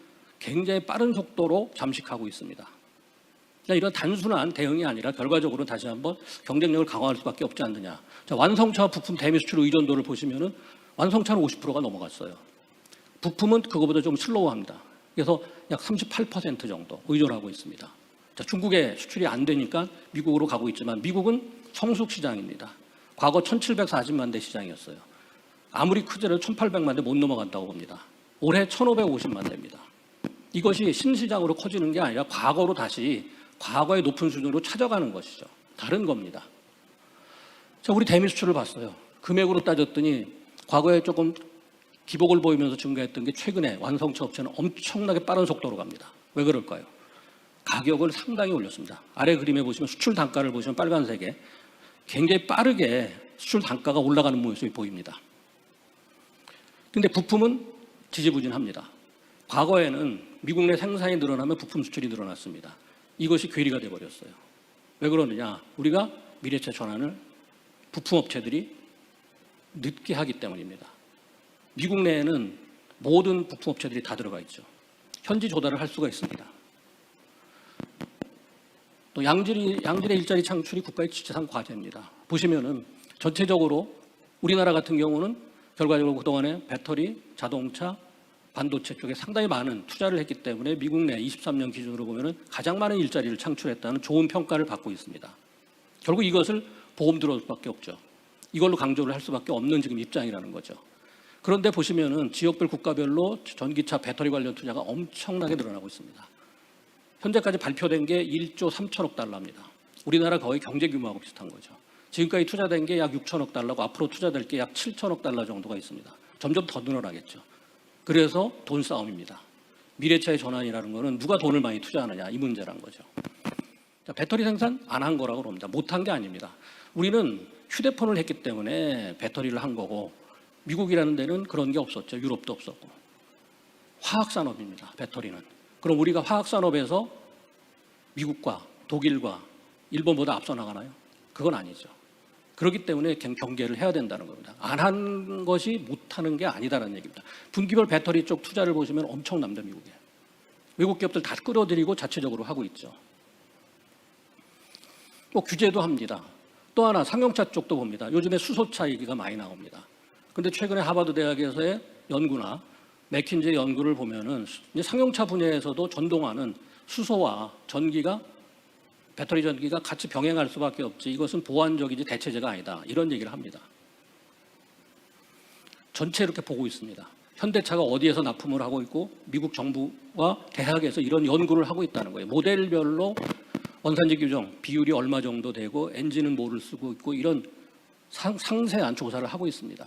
굉장히 빠른 속도로 잠식하고 있습니다. 이런 단순한 대응이 아니라 결과적으로 다시 한번 경쟁력을 강화할 수밖에 없지 않느냐. 자, 완성차 부품 대미 수출 의존도를 보시면은 완성차는 50%가 넘어갔어요. 부품은 그거보다 좀 슬로우합니다. 그래서 약 38% 정도 의존하고 있습니다. 자, 중국에 수출이 안 되니까 미국으로 가고 있지만 미국은 성숙 시장입니다. 과거 1740만 대 시장이었어요. 아무리 크더라도 1800만 대 못 넘어간다고 봅니다. 올해 1550만 대입니다. 이것이 신시장으로 커지는 게 아니라 과거로 다시 과거의 높은 수준으로 찾아가는 것이죠. 다른 겁니다. 자, 우리 대미 수출을 봤어요. 금액으로 따졌더니 과거에 조금 기복을 보이면서 증가했던 게 최근에 완성차 업체는 엄청나게 빠른 속도로 갑니다. 왜 그럴까요? 가격을 상당히 올렸습니다. 아래 그림에 보시면 수출 단가를 보시면 빨간색에 굉장히 빠르게 수출 단가가 올라가는 모습이 보입니다. 근데 부품은 지지부진합니다. 과거에는 미국 내 생산이 늘어나면 부품 수출이 늘어났습니다. 이것이 괴리가 돼버렸어요. 왜 그러느냐? 우리가 미래차 전환을 부품업체들이 늦게 하기 때문입니다. 미국 내에는 모든 부품업체들이 다 들어가 있죠. 현지 조달을 할 수가 있습니다. 또 양질의 일자리 창출이 국가의 지체상 과제입니다. 보시면은 전체적으로 우리나라 같은 경우는 결과적으로 그동안에 배터리, 자동차, 반도체 쪽에 상당히 많은 투자를 했기 때문에 미국 내 23년 기준으로 보면은 가장 많은 일자리를 창출했다는 좋은 평가를 받고 있습니다. 결국 이것을 보험 들어올 수밖에 없죠. 이걸로 강조를 할 수밖에 없는 지금 입장이라는 거죠. 그런데 보시면은 지역별 국가별로 전기차 배터리 관련 투자가 엄청나게 늘어나고 있습니다. 현재까지 발표된 게 1조 3천억 달러입니다. 우리나라 거의 경제 규모하고 비슷한 거죠. 지금까지 투자된 게 약 6천억 달러고 앞으로 투자될 게 약 7천억 달러 정도가 있습니다. 점점 더 늘어나겠죠. 그래서 돈 싸움입니다. 미래차의 전환이라는 거는 누가 돈을 많이 투자하느냐 이 문제란 거죠. 자, 배터리 생산 안 한 거라고 그럽니다. 못한 게 아닙니다. 우리는 휴대폰을 했기 때문에 배터리를 한 거고 미국이라는 데는 그런 게 없었죠. 유럽도 없었고. 화학산업입니다. 배터리는. 그럼 우리가 화학산업에서 미국과 독일과 일본보다 앞서 나가나요? 그건 아니죠. 그렇기 때문에 경계를 해야 된다는 겁니다. 안 한 것이 못하는 게 아니다라는 얘기입니다. 분기별 배터리 쪽 투자를 보시면 엄청납니다. 미국에. 외국 기업들 다 끌어들이고 자체적으로 하고 있죠. 뭐 규제도 합니다. 또 하나 상용차 쪽도 봅니다. 요즘에 수소차 얘기가 많이 나옵니다. 그런데 최근에 하버드 대학에서의 연구나 맥킨지 연구를 보면은 상용차 분야에서도 전동화는 수소와 전기가 배터리 전기가 같이 병행할 수밖에 없지 이것은 보완적이지 대체제가 아니다. 이런 얘기를 합니다. 전체 이렇게 보고 있습니다. 현대차가 어디에서 납품을 하고 있고 미국 정부와 대학에서 이런 연구를 하고 있다는 거예요. 모델별로 원산지 규정, 비율이 얼마 정도 되고 엔진은 뭐를 쓰고 있고 이런 상세한 조사를 하고 있습니다.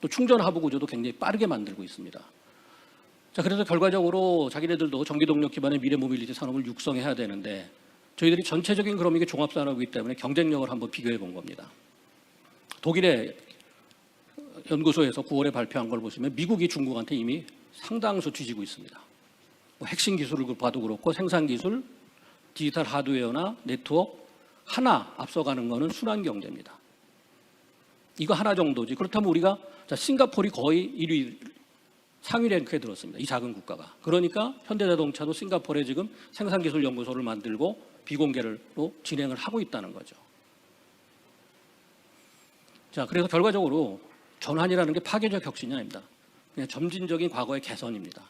또 충전 하부 구조도 굉장히 빠르게 만들고 있습니다. 자, 그래서 결과적으로 자기네들도 전기동력 기반의 미래 모빌리티 산업을 육성해야 되는데 저희들이 전체적인 그럼 이게 종합산업이기 때문에 경쟁력을 한번 비교해 본 겁니다. 독일의 연구소에서 9월에 발표한 걸 보시면 미국이 중국한테 이미 상당수 뒤지고 있습니다. 뭐 핵심 기술을 봐도 그렇고 생산 기술, 디지털 하드웨어나 네트워크 하나 앞서가는 거는 순환 경제입니다. 이거 하나 정도지. 그렇다면 우리가 자, 싱가포르이 거의 1위 상위 랭크에 들었습니다. 이 작은 국가가. 그러니까 현대자동차도 싱가포르에 지금 생산기술연구소를 만들고 비공개로 진행을 하고 있다는 거죠. 자, 그래서 결과적으로 전환이라는 게 파괴적 혁신이 아닙니다. 그냥 점진적인 과거의 개선입니다.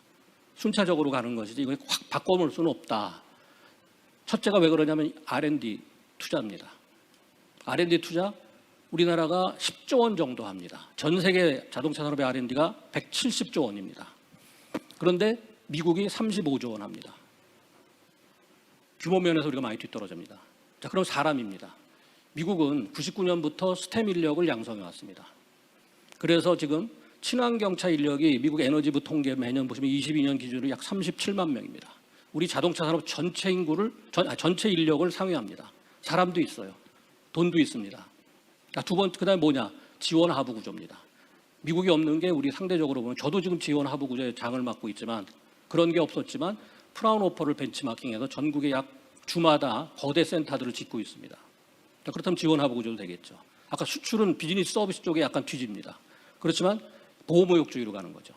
순차적으로 가는 것이지 이걸 확 바꿔볼 수는 없다. 첫째가 왜 그러냐면 R&D 투자입니다. R&D 투자 우리나라가 10조 원 정도 합니다. 전 세계 자동차 산업의 R&D가 170조 원입니다. 그런데 미국이 35조 원 합니다. 규모 면에서 우리가 많이 뒤떨어집니다. 자, 그럼 사람입니다. 미국은 99년부터 스템 인력을 양성해 왔습니다. 그래서 지금 친환경차 인력이 미국 에너지부 통계 매년 보시면 22년 기준으로 약 37만 명입니다. 우리 자동차 산업 전체 인구를 전체 인력을 상회합니다. 사람도 있어요. 돈도 있습니다. 자, 두 번째 그다음에 뭐냐? 지원 하부 구조입니다. 미국이 없는 게 우리 상대적으로 보면 저도 지금 지원 하부 구조에 장을 맡고 있지만 그런 게 없었지만 프라운호퍼를 벤치마킹해서 전국에 약 주마다 거대 센터들을 짓고 있습니다. 자, 그렇다면 지원하고 줘도 되겠죠. 아까 수출은 비즈니스 서비스 쪽에 약간 뒤집니다. 그렇지만 보호무역주의로 가는 거죠.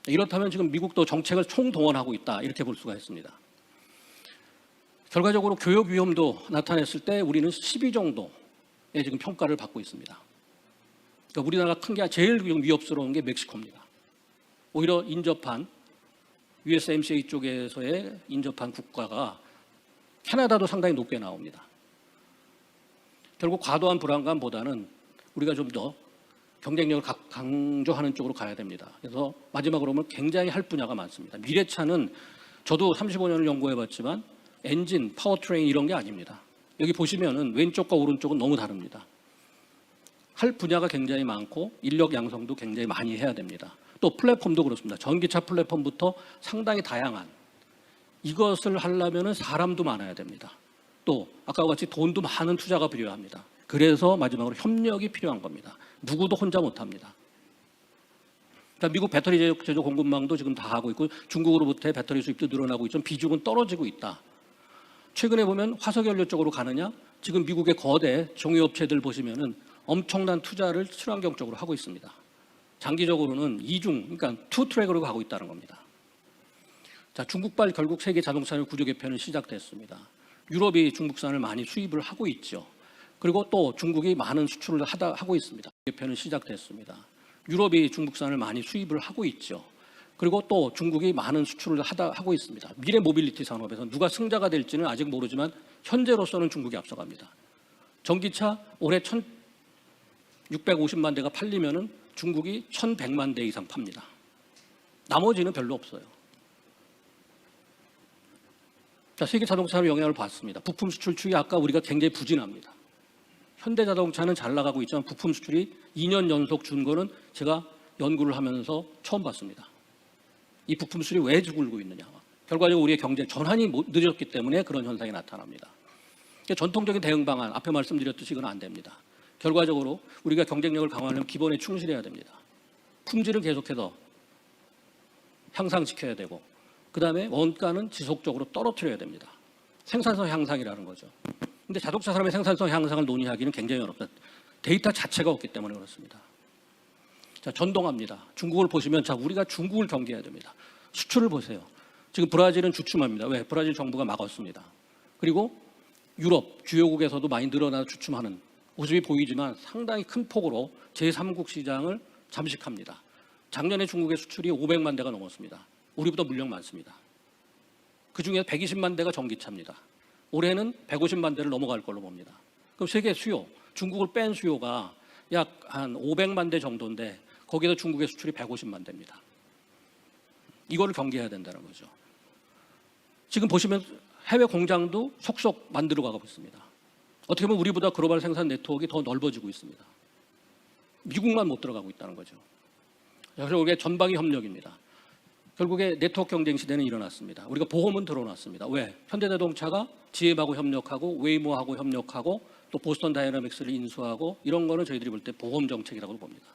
이렇다면 지금 미국도 정책을 총동원하고 있다, 이렇게 볼 수가 있습니다. 결과적으로 교역 위험도 나타냈을 때 우리는 10위 정도의 지금 평가를 받고 있습니다. 그러니까 우리나라가 큰 게 제일 위협스러운 게 멕시코입니다. 오히려 인접한 USMCA 쪽에서의 인접한 국가가 캐나다도 상당히 높게 나옵니다. 결국 과도한 불안감보다는 우리가 좀 더 경쟁력을 강조하는 쪽으로 가야 됩니다. 그래서 마지막으로 보면 굉장히 할 분야가 많습니다. 미래차는 저도 35년을 연구해봤지만 엔진, 파워트레인 이런 게 아닙니다. 여기 보시면은 왼쪽과 오른쪽은 너무 다릅니다. 할 분야가 굉장히 많고 인력 양성도 굉장히 많이 해야 됩니다. 또 플랫폼도 그렇습니다. 전기차 플랫폼부터 상당히 다양한, 이것을 하려면 사람도 많아야 됩니다. 또 아까와 같이 돈도 많은 투자가 필요합니다. 그래서 마지막으로 협력이 필요한 겁니다. 누구도 혼자 못합니다. 그러니까 미국 배터리 제조 공급망도 지금 다 하고 있고 중국으로부터의 배터리 수입도 늘어나고 있지만 비중은 떨어지고 있다. 최근에 보면 화석연료 쪽으로 가느냐, 지금 미국의 거대 정유업체들 보시면은 엄청난 투자를 친환경 쪽으로 하고 있습니다. 장기적으로는 그러니까 투 트랙으로 가고 있다는 겁니다. 자, 중국발 결국 세계 자동차 구조 개편은 시작됐습니다. 유럽이 중국산을 많이 수입을 하고 있죠. 그리고 또 중국이 많은 수출을 하고 있습니다. 개편은 시작됐습니다. 유럽이 중국산을 많이 수입을 하고 있죠. 그리고 또 중국이 많은 수출을 하고 있습니다. 미래 모빌리티 산업에서 누가 승자가 될지는 아직 모르지만 현재로서는 중국이 앞서갑니다. 전기차 올해 1,650만 대가 팔리면은 중국이 1,100만 대 이상 팝니다. 나머지는 별로 없어요. 자, 세계 자동차로 영향을 받습니다. 부품 수출 추이 아까 우리가 굉장히 부진합니다. 현대자동차는 잘 나가고 있지만 부품 수출이 2년 연속 준 거는 제가 연구를 하면서 처음 봤습니다. 이 부품 수출이 왜 줄고 있느냐. 결과적으로 우리의 경제 전환이 늦었기 때문에 그런 현상이 나타납니다. 전통적인 대응 방안, 앞에 말씀드렸듯이 이건 안 됩니다. 결과적으로 우리가 경쟁력을 강화하려면 기본에 충실해야 됩니다. 품질을 계속해서 향상시켜야 되고, 그 다음에 원가는 지속적으로 떨어뜨려야 됩니다. 생산성 향상이라는 거죠. 근데 자동차 산업의 생산성 향상을 논의하기는 굉장히 어렵다. 데이터 자체가 없기 때문에 그렇습니다. 자, 전동합니다. 중국을 보시면, 자, 우리가 중국을 경계해야 됩니다. 수출을 보세요. 지금 브라질은 주춤합니다. 왜? 브라질 정부가 막았습니다. 그리고 유럽 주요국에서도 많이 늘어나 주춤하는 모습이 보이지만 상당히 큰 폭으로 제3국 시장을 잠식합니다. 작년에 중국의 수출이 500만 대가 넘었습니다. 우리보다 물량 많습니다. 그중에 120만 대가 전기차입니다. 올해는 150만 대를 넘어갈 걸로 봅니다. 그럼 세계 수요, 중국을 뺀 수요가 약 한 500만 대 정도인데 거기에서 중국의 수출이 150만 대입니다. 이거를 경계해야 된다는 거죠. 지금 보시면 해외 공장도 속속 만들어 가고 있습니다. 어떻게 보면 우리보다 글로벌 생산 네트워크가 더 넓어지고 있습니다. 미국만 못 들어가고 있다는 거죠. 그래서 이게 전방위 협력입니다. 결국에 네트워크 경쟁 시대는 일어났습니다. 우리가 보험은 들어놨습니다. 왜? 현대자동차가 GM하고 협력하고 웨이모하고 협력하고 또 보스턴 다이내믹스를 인수하고 이런 거는 저희들이 볼 때 보험 정책이라고 봅니다.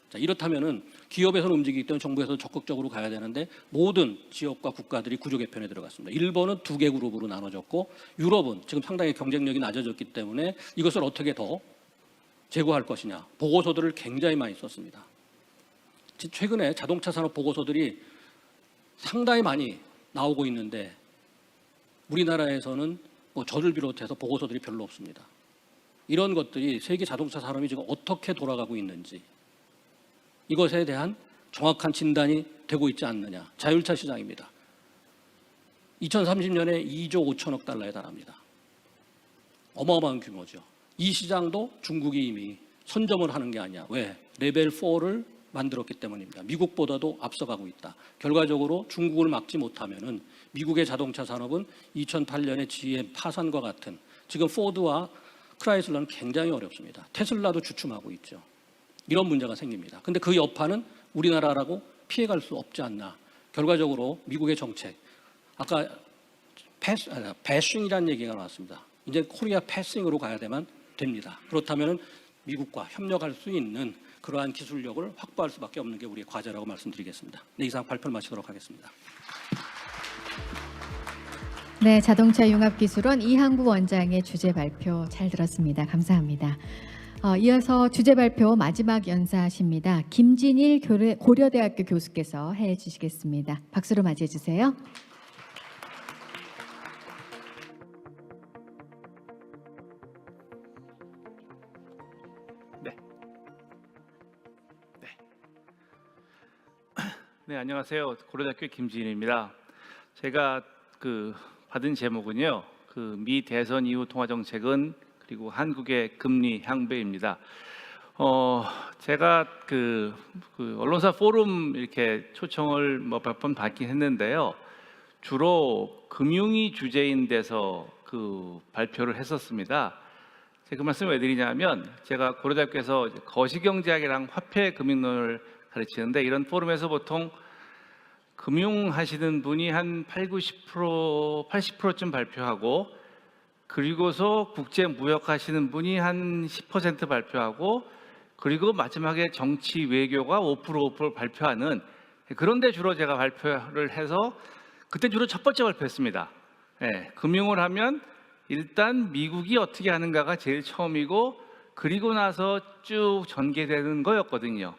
자, 이렇다면은 기업에서는 움직이기 때문에 정부에서 적극적으로 가야 되는데 모든 지역과 국가들이 구조 개편에 들어갔습니다. 일본은 2개 그룹으로 나눠졌고 유럽은 지금 상당히 경쟁력이 낮아졌기 때문에 이것을 어떻게 더 제고할 것이냐 보고서들을 굉장히 많이 썼습니다. 최근에 자동차 산업 보고서들이 상당히 많이 나오고 있는데 우리나라에서는 뭐 저를 비롯해서 보고서들이 별로 없습니다. 이런 것들이 세계 자동차 산업이 지금 어떻게 돌아가고 있는지 이것에 대한 정확한 진단이 되고 있지 않느냐. 자율차 시장입니다. 2030년에 2조 5천억 달러에 달합니다. 어마어마한 규모죠. 이 시장도 중국이 이미 선점을 하는 게 아니야. 왜? 레벨 4를 만들었기 때문입니다. 미국보다도 앞서가고 있다. 결과적으로 중국을 막지 못하면은 미국의 자동차 산업은 2008년에 GM 파산과 같은 지금 포드와 크라이슬러는 굉장히 어렵습니다. 테슬라도 주춤하고 있죠. 이런 문제가 생깁니다. 근데 그 여파는 우리나라라고 피해갈 수 없지 않나. 결과적으로 미국의 정책, 아까 패싱이라는 얘기가 나왔습니다. 이제 코리아 패싱으로 가야 됩니다. 그렇다면 미국과 협력할 수 있는 그러한 기술력을 확보할 수밖에 없는 게 우리의 과제라고 말씀드리겠습니다. 네, 이상 발표를 마치도록 하겠습니다. 네, 자동차 융합기술원 이항부 원장의 주제 발표 잘 들었습니다. 감사합니다. 이어서 주제 발표 마지막 연사십니다. 김진일 고려대학교 교수께서 해주시겠습니다. 박수로 맞이해 주세요. 네, 안녕하세요. 고려대학교 김진일입니다. 제가 받은 제목은요, 미 대선 이후 통화 정책은 그리고 한국의 금리 향배입니다. 제가 언론사 포럼 이렇게 초청을 몇 번 받긴 했는데요. 주로 금융이 주제인 데서 발표를 했었습니다. 제가 그 말씀을 왜 드리냐면, 제가 고려대학교에서 거시경제학이랑 화폐 금융론을 가르치는데, 이런 포럼에서 보통 금융하시는 분이 한 80%, 80%쯤 발표하고, 그리고서 국제무역 하시는 분이 한 10% 발표하고, 그리고 마지막에 정치 외교가 5% 발표하는, 그런데 주로 제가 발표를 해서 그때 주로 첫 번째 발표했습니다. 네, 금융을 하면 일단 미국이 어떻게 하는가가 제일 처음이고, 그리고 나서 쭉 전개되는 거였거든요.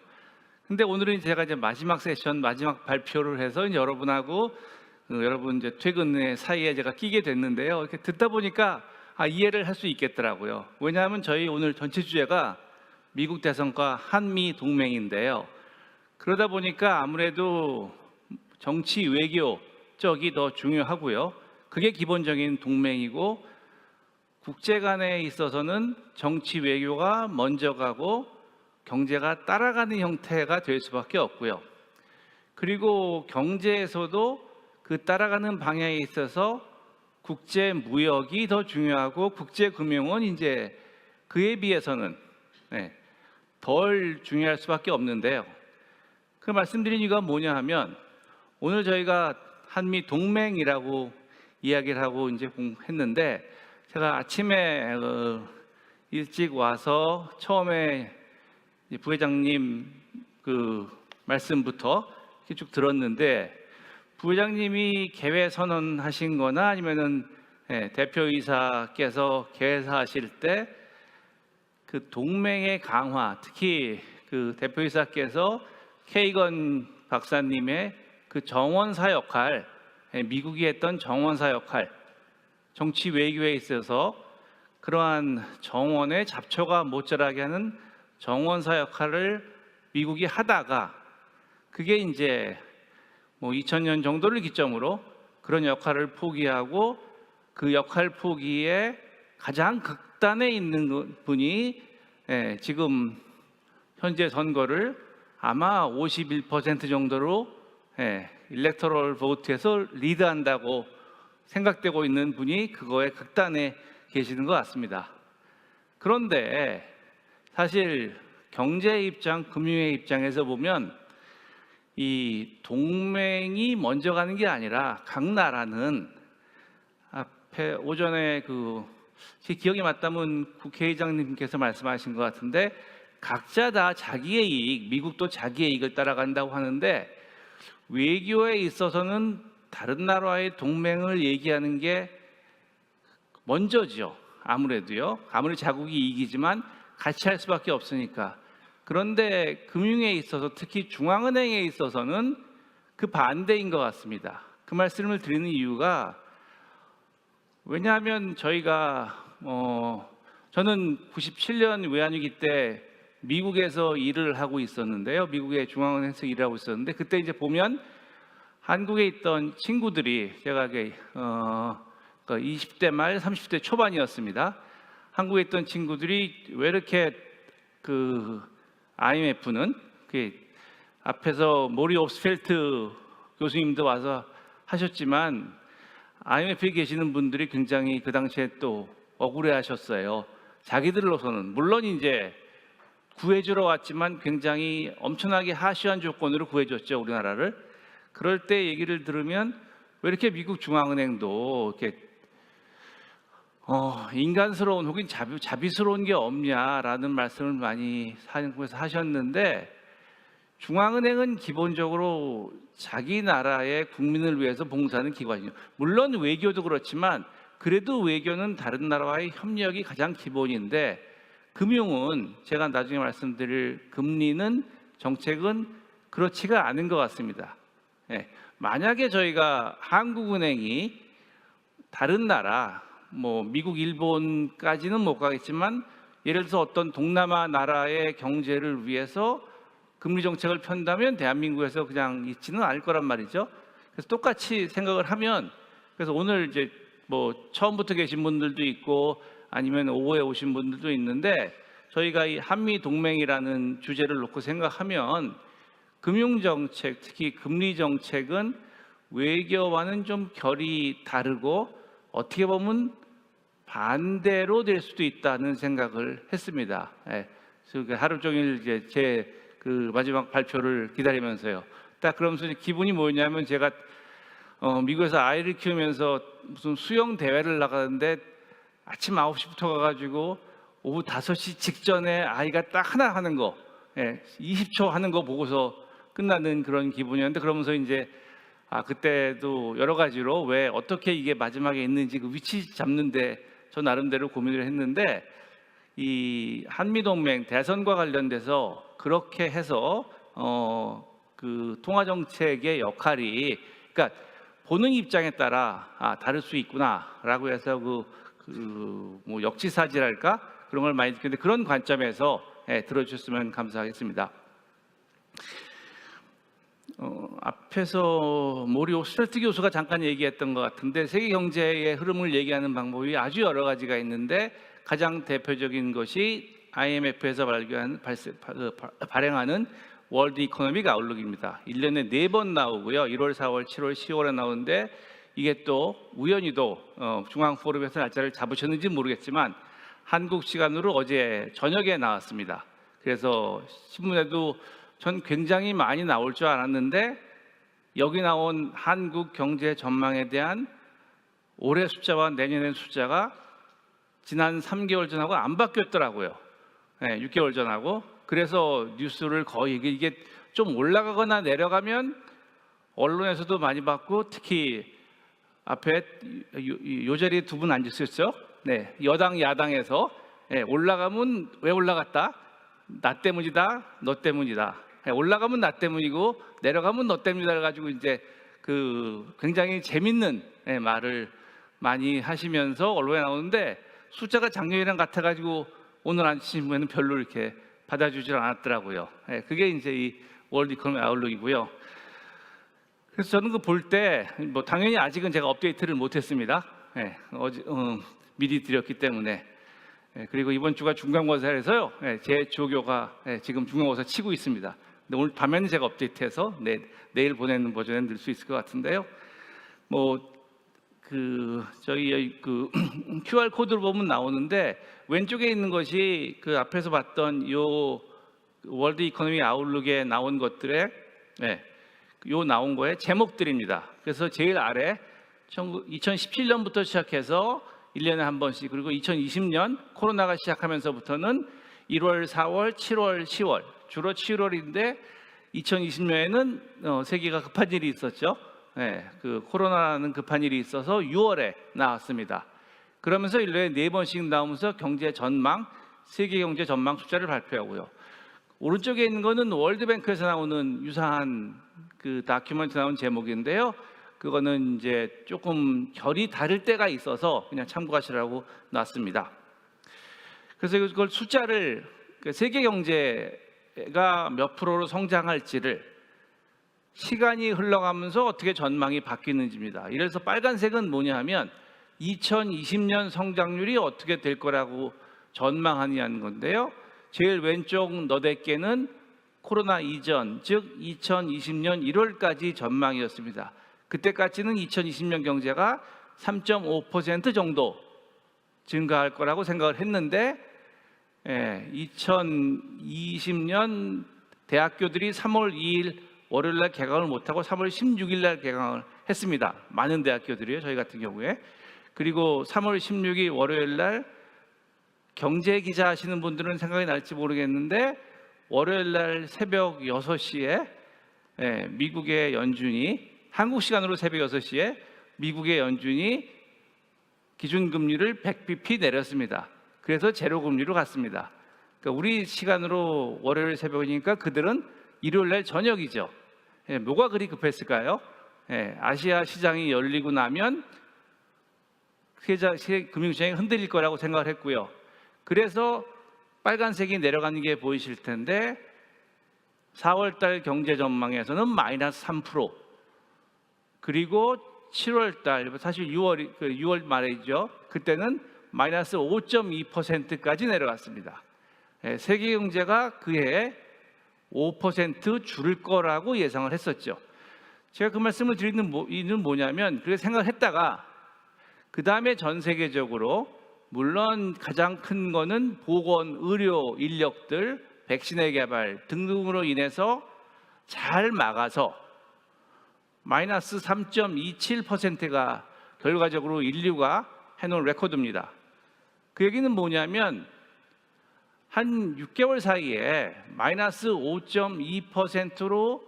근데 오늘은 제가 이제 마지막 세션, 마지막 발표를 해서 이제 여러분하고 여러분 이제 퇴근 사이에 제가 끼게 됐는데요. 이렇게 듣다 보니까 이해를 할 수 있겠더라고요. 왜냐하면 저희 오늘 전체 주제가 미국 대선과 한미 동맹인데요. 그러다 보니까 아무래도 정치 외교 쪽이 더 중요하고요. 그게 기본적인 동맹이고, 국제 간에 있어서는 정치 외교가 먼저 가고 경제가 따라가는 형태가 될 수밖에 없고요. 그리고 경제에서도 그 따라가는 방향에 있어서 국제 무역이 더 중요하고, 국제 금융은 이제 그에 비해서는 덜 중요할 수밖에 없는데요. 그 말씀드린 이유가 뭐냐 하면, 오늘 저희가 한미 동맹이라고 이야기를 하고 이제 했는데, 제가 아침에 일찍 와서 처음에 부회장님 말씀부터 이렇게 쭉 들었는데, 부회장님이 개회 선언하신 거나 아니면은 대표이사께서 개회사하실 때 동맹의 강화, 특히 대표이사께서 케이건 박사님의 정원사 역할, 미국이 했던 정원사 역할, 정치 외교에 있어서 그러한 정원의 잡초가 모자라게 하는 정원사 역할을 미국이 하다가, 그게 이제 2000년 정도를 기점으로 그런 역할을 포기하고, 그 역할 포기에 가장 극단에 있는 분이 지금 현재 선거를 아마 51% 정도로 일렉터럴 보트에서 리드한다고 생각되고 있는 분이 그거에 극단에 계시는 것 같습니다. 그런데 사실 경제 입장, 금융의 입장에서 보면 이 동맹이 먼저 가는 게 아니라, 각 나라는 앞에 오전에 제 기억이 맞다면 국회의장님께서 말씀하신 것 같은데, 각자 다 자기의 이익, 미국도 자기의 이익을 따라간다고 하는데, 외교에 있어서는 다른 나라와의 동맹을 얘기하는 게 먼저죠. 아무래도요. 아무리 자국이 이익이지만 같이 할 수밖에 없으니까. 그런데 금융에 있어서, 특히 중앙은행에 있어서는 그 반대인 것 같습니다. 그 말씀을 드리는 이유가, 왜냐하면 저희가 저는 97년 외환위기 때 미국에서 일을 하고 있었는데요. 미국의 중앙은행에서 일을 하고 있었는데, 그때 이제 보면 한국에 있던 친구들이, 제가 20대 말 30대 초반이었습니다. 한국에 있던 친구들이 왜 이렇게 IMF는 앞에서 모리 옵스펠트 교수님도 와서 하셨지만, IMF에 계시는 분들이 굉장히 그 당시에 또 억울해하셨어요. 자기들로서는 물론 이제 구해주러 왔지만 굉장히 엄청나게 하시한 조건으로 구해줬죠, 우리나라를. 그럴 때 얘기를 들으면 왜 이렇게 미국 중앙은행도 이렇게 인간스러운 혹은 자비스러운 게 없냐라는 말씀을 많이 한국에서 하셨는데, 중앙은행은 기본적으로 자기 나라의 국민을 위해서 봉사하는 기관이죠. 물론 외교도 그렇지만 그래도 외교는 다른 나라와의 협력이 가장 기본인데, 금융은 제가 나중에 말씀드릴 금리는 정책은 그렇지가 않은 것 같습니다. 만약에 저희가 한국은행이 다른 나라, 뭐 미국, 일본까지는 못 가겠지만 예를 들어서 어떤 동남아 나라의 경제를 위해서 금리 정책을 편다면 대한민국에서 그냥 있지는 않을 거란 말이죠. 그래서 똑같이 생각을 하면, 그래서 오늘 이제 뭐 처음부터 계신 분들도 있고 아니면 오후에 오신 분들도 있는데, 저희가 이 한미 동맹이라는 주제를 놓고 생각하면 금융 정책, 특히 금리 정책은 외교와는 좀 결이 다르고 어떻게 보면 반대로 될 수도 있다는 생각을 했습니다. 그래서 하루 종일 이제 제 그 마지막 발표를 기다리면서요. 딱 그러면서 기분이 뭐였냐면, 제가 미국에서 아이를 키우면서 무슨 수영 대회를 나가는데 아침 9시부터 가가지고 오후 5시 직전에 아이가 딱 하나 하는 거, 20초 하는 거 보고서 끝나는 그런 기분이었는데, 그러면서 이제 그때도 여러 가지로 왜 어떻게 이게 마지막에 있는지 그 위치 잡는데 저 나름대로 고민을 했는데, 이 한미동맹 대선과 관련돼서 그렇게 해서 그 통화 정책의 역할이, 그러니까 보는 입장에 따라 다를 수 있구나라고 해서 뭐 역지사지랄까 그런 걸 많이 듣는데, 그런 관점에서 들어주셨으면 감사하겠습니다. 앞에서 모리 오스트레트 교수가 잠깐 얘기했던 것 같은데, 세계 경제의 흐름을 얘기하는 방법이 아주 여러 가지가 있는데, 가장 대표적인 것이 IMF에서 발행하는 월드 이코노믹 아웃룩입니다. 1년에 4번 나오고요. 1월, 4월, 7월, 10월에 나오는데, 이게 또 우연히도 중앙포럼에서 날짜를 잡으셨는지 모르겠지만 한국 시간으로 어제 저녁에 나왔습니다. 그래서 신문에도 전 굉장히 많이 나올 줄 알았는데, 여기 나온 한국 경제 전망에 대한 올해 숫자와 내년의 숫자가 지난 3개월 전하고 안 바뀌었더라고요. 6개월 전하고. 그래서 뉴스를 거의 이게 좀 올라가거나 내려가면 언론에서도 많이 봤고, 특히 앞에 요 자리에 두 분 앉으셨죠? 여당 야당에서 올라가면 왜 올라갔다? 나 때문이다, 너 때문이다. 올라가면 나 때문이고 내려가면 너 때문이다 해가지고 이제 그 굉장히 재밌는 말을 많이 하시면서 언론에 나오는데, 숫자가 작년이랑 같아가지고 오늘 아침에는 별로 이렇게 받아주질 않았더라고요. 그게 이제 이 월드 이코노미 아웃룩이고요. 그래서 저는 그 볼 때 뭐 당연히 아직은 제가 업데이트를 못했습니다. 미리 드렸기 때문에. 그리고 이번 주가 중간고사에서요, 제 조교가 지금 중간고사 치고 있습니다. 근데 오늘 밤에는 제가 업데이트해서 내일 보내는 버전에 넣을 수 있을 것 같은데요. 저희 그 QR 코드를 보면 나오는데, 왼쪽에 있는 것이 그 앞에서 봤던 요 월드 이코노미 아웃룩에 나온 것들의 요 나온 거의 제목들입니다. 그래서 제일 아래 2017년부터 시작해서 1년에 한 번씩, 그리고 2020년 코로나가 시작하면서부터는 1월, 4월, 7월, 10월, 주로 7월인데 2020년에는 세계가 급한 일이 있었죠. 그 코로나라는 급한 일이 있어서 6월에 나왔습니다. 그러면서 1년에 4번씩 나오면서 경제 전망, 세계 경제 전망 숫자를 발표하고요. 오른쪽에 있는 거는 월드뱅크에서 나오는 유사한 그 다큐멘트 나온 제목인데요. 그거는 이제 조금 결이 다를 때가 있어서 그냥 참고하시라고 놨습니다. 그래서 그걸 숫자를, 세계 경제가 몇 프로로 성장할지를 시간이 흘러가면서 어떻게 전망이 바뀌는지입니다. 이래서 빨간색은 뭐냐 하면 2020년 성장률이 어떻게 될 거라고 전망하냐는 건데요. 제일 왼쪽 너댓 개는 코로나 이전, 즉 2020년 1월까지 전망이었습니다. 그때까지는 2020년 경제가 3.5% 정도 증가할 거라고 생각을 했는데, 2020년 대학교들이 3월 2일 월요일날 개강을 못하고 3월 16일날 개강을 했습니다. 많은 대학교들이요, 저희 같은 경우에. 그리고 3월 16일 월요일날 경제 기자 하시는 분들은 생각이 날지 모르겠는데, 월요일 날 새벽 6시에 미국의 연준이 한국 시간으로 새벽 6시에 미국의 연준이 기준금리를 100bp 내렸습니다. 그래서 제로금리로 갔습니다. 그러니까 우리 시간으로 월요일 새벽이니까 그들은 일요일 날 저녁이죠. 뭐가 그리 급했을까요? 아시아 시장이 열리고 나면 금융시장이 흔들릴 거라고 생각을 했고요. 그래서 빨간색이 내려가는 게 보이실 텐데 4월 달 경제 전망에서는 마이너스 3%, 그리고 7월 달, 사실 6월 말이죠. 그때는 마이너스 5.2%까지 내려갔습니다. 세계 경제가 그해 5% 줄을 거라고 예상을 했었죠. 제가 그 말씀을 드리는 이유는 뭐냐면, 그렇게 생각을 했다가 그 다음에 전 세계적으로 물론 가장 큰 거는 보건, 의료 인력들, 백신의 개발 등등으로 인해서 잘 막아서 마이너스 3.27%가 결과적으로 인류가 해놓은 레코드입니다. 그 얘기는 뭐냐면 한 6개월 사이에 마이너스 5.2%로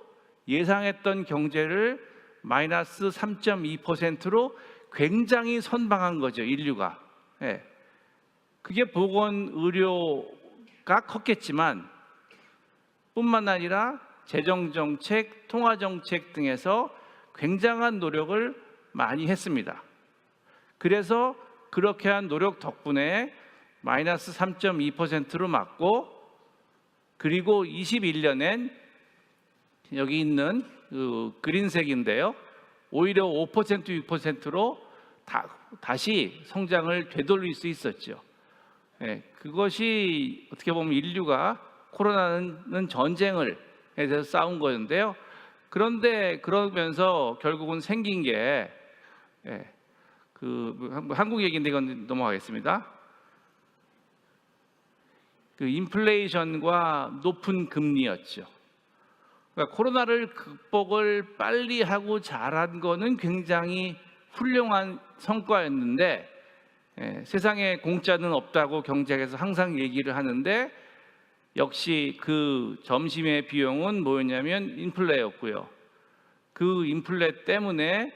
예상했던 경제를 마이너스 3.2%로 굉장히 선방한 거죠, 인류가. 그게 보건, 의료가 컸겠지만 뿐만 아니라 재정정책, 통화정책 등에서 굉장한 노력을 많이 했습니다. 그래서 그렇게 한 노력 덕분에 마이너스 3.2%로 맞고, 그리고 21년엔 여기 있는 그린색인데요, 오히려 5%, 6%로 다시 성장을 되돌릴 수 있었죠. 그것이 어떻게 보면 인류가 코로나는 전쟁을 해서 싸운 거였는데요. 그런데 그러면서 결국은 생긴 게 한국 얘기인데 이건 넘어가겠습니다. 그 인플레이션과 높은 금리였죠. 그러니까 코로나를 극복을 빨리 하고 잘한 거는 굉장히 훌륭한 성과였는데, 세상에 공짜는 없다고 경제학에서 항상 얘기를 하는데, 역시 그 점심의 비용은 뭐였냐면 인플레였고요. 그 인플레 때문에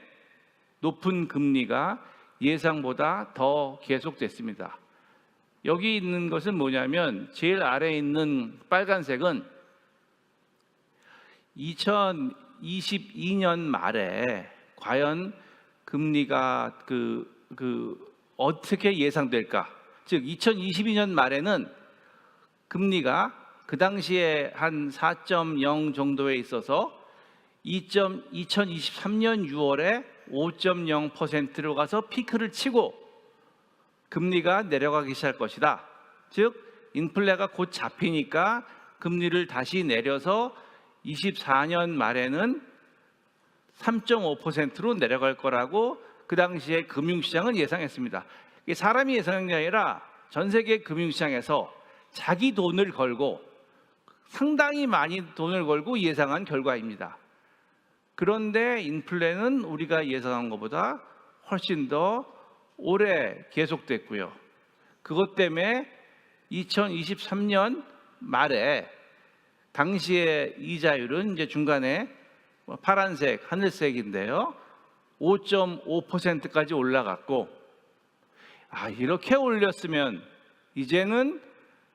높은 금리가 예상보다 더 계속됐습니다. 여기 있는 것은 뭐냐면, 제일 아래에 있는 빨간색은 2022년 말에 과연 금리가 어떻게 예상될까? 즉 2022년 말에는 금리가 그 당시에 한 4.0 정도에 있어서 2023년 6월에 5.0%로 가서 피크를 치고 금리가 내려가기 시작할 것이다. 즉 인플레가 곧 잡히니까 금리를 다시 내려서 24년 말에는 3.5%로 내려갈 거라고 그 당시에 금융시장은 예상했습니다. 이게 사람이 예상한 게 아니라 전 세계 금융시장에서 자기 돈을 걸고 상당히 많이 돈을 걸고 예상한 결과입니다. 그런데 인플레는 우리가 예상한 것보다 훨씬 더 오래 계속됐고요. 그것 때문에 2023년 말에 당시의 이자율은 이제 중간에 파란색, 하늘색인데요, 5.5%까지 올라갔고, 이렇게 올렸으면 이제는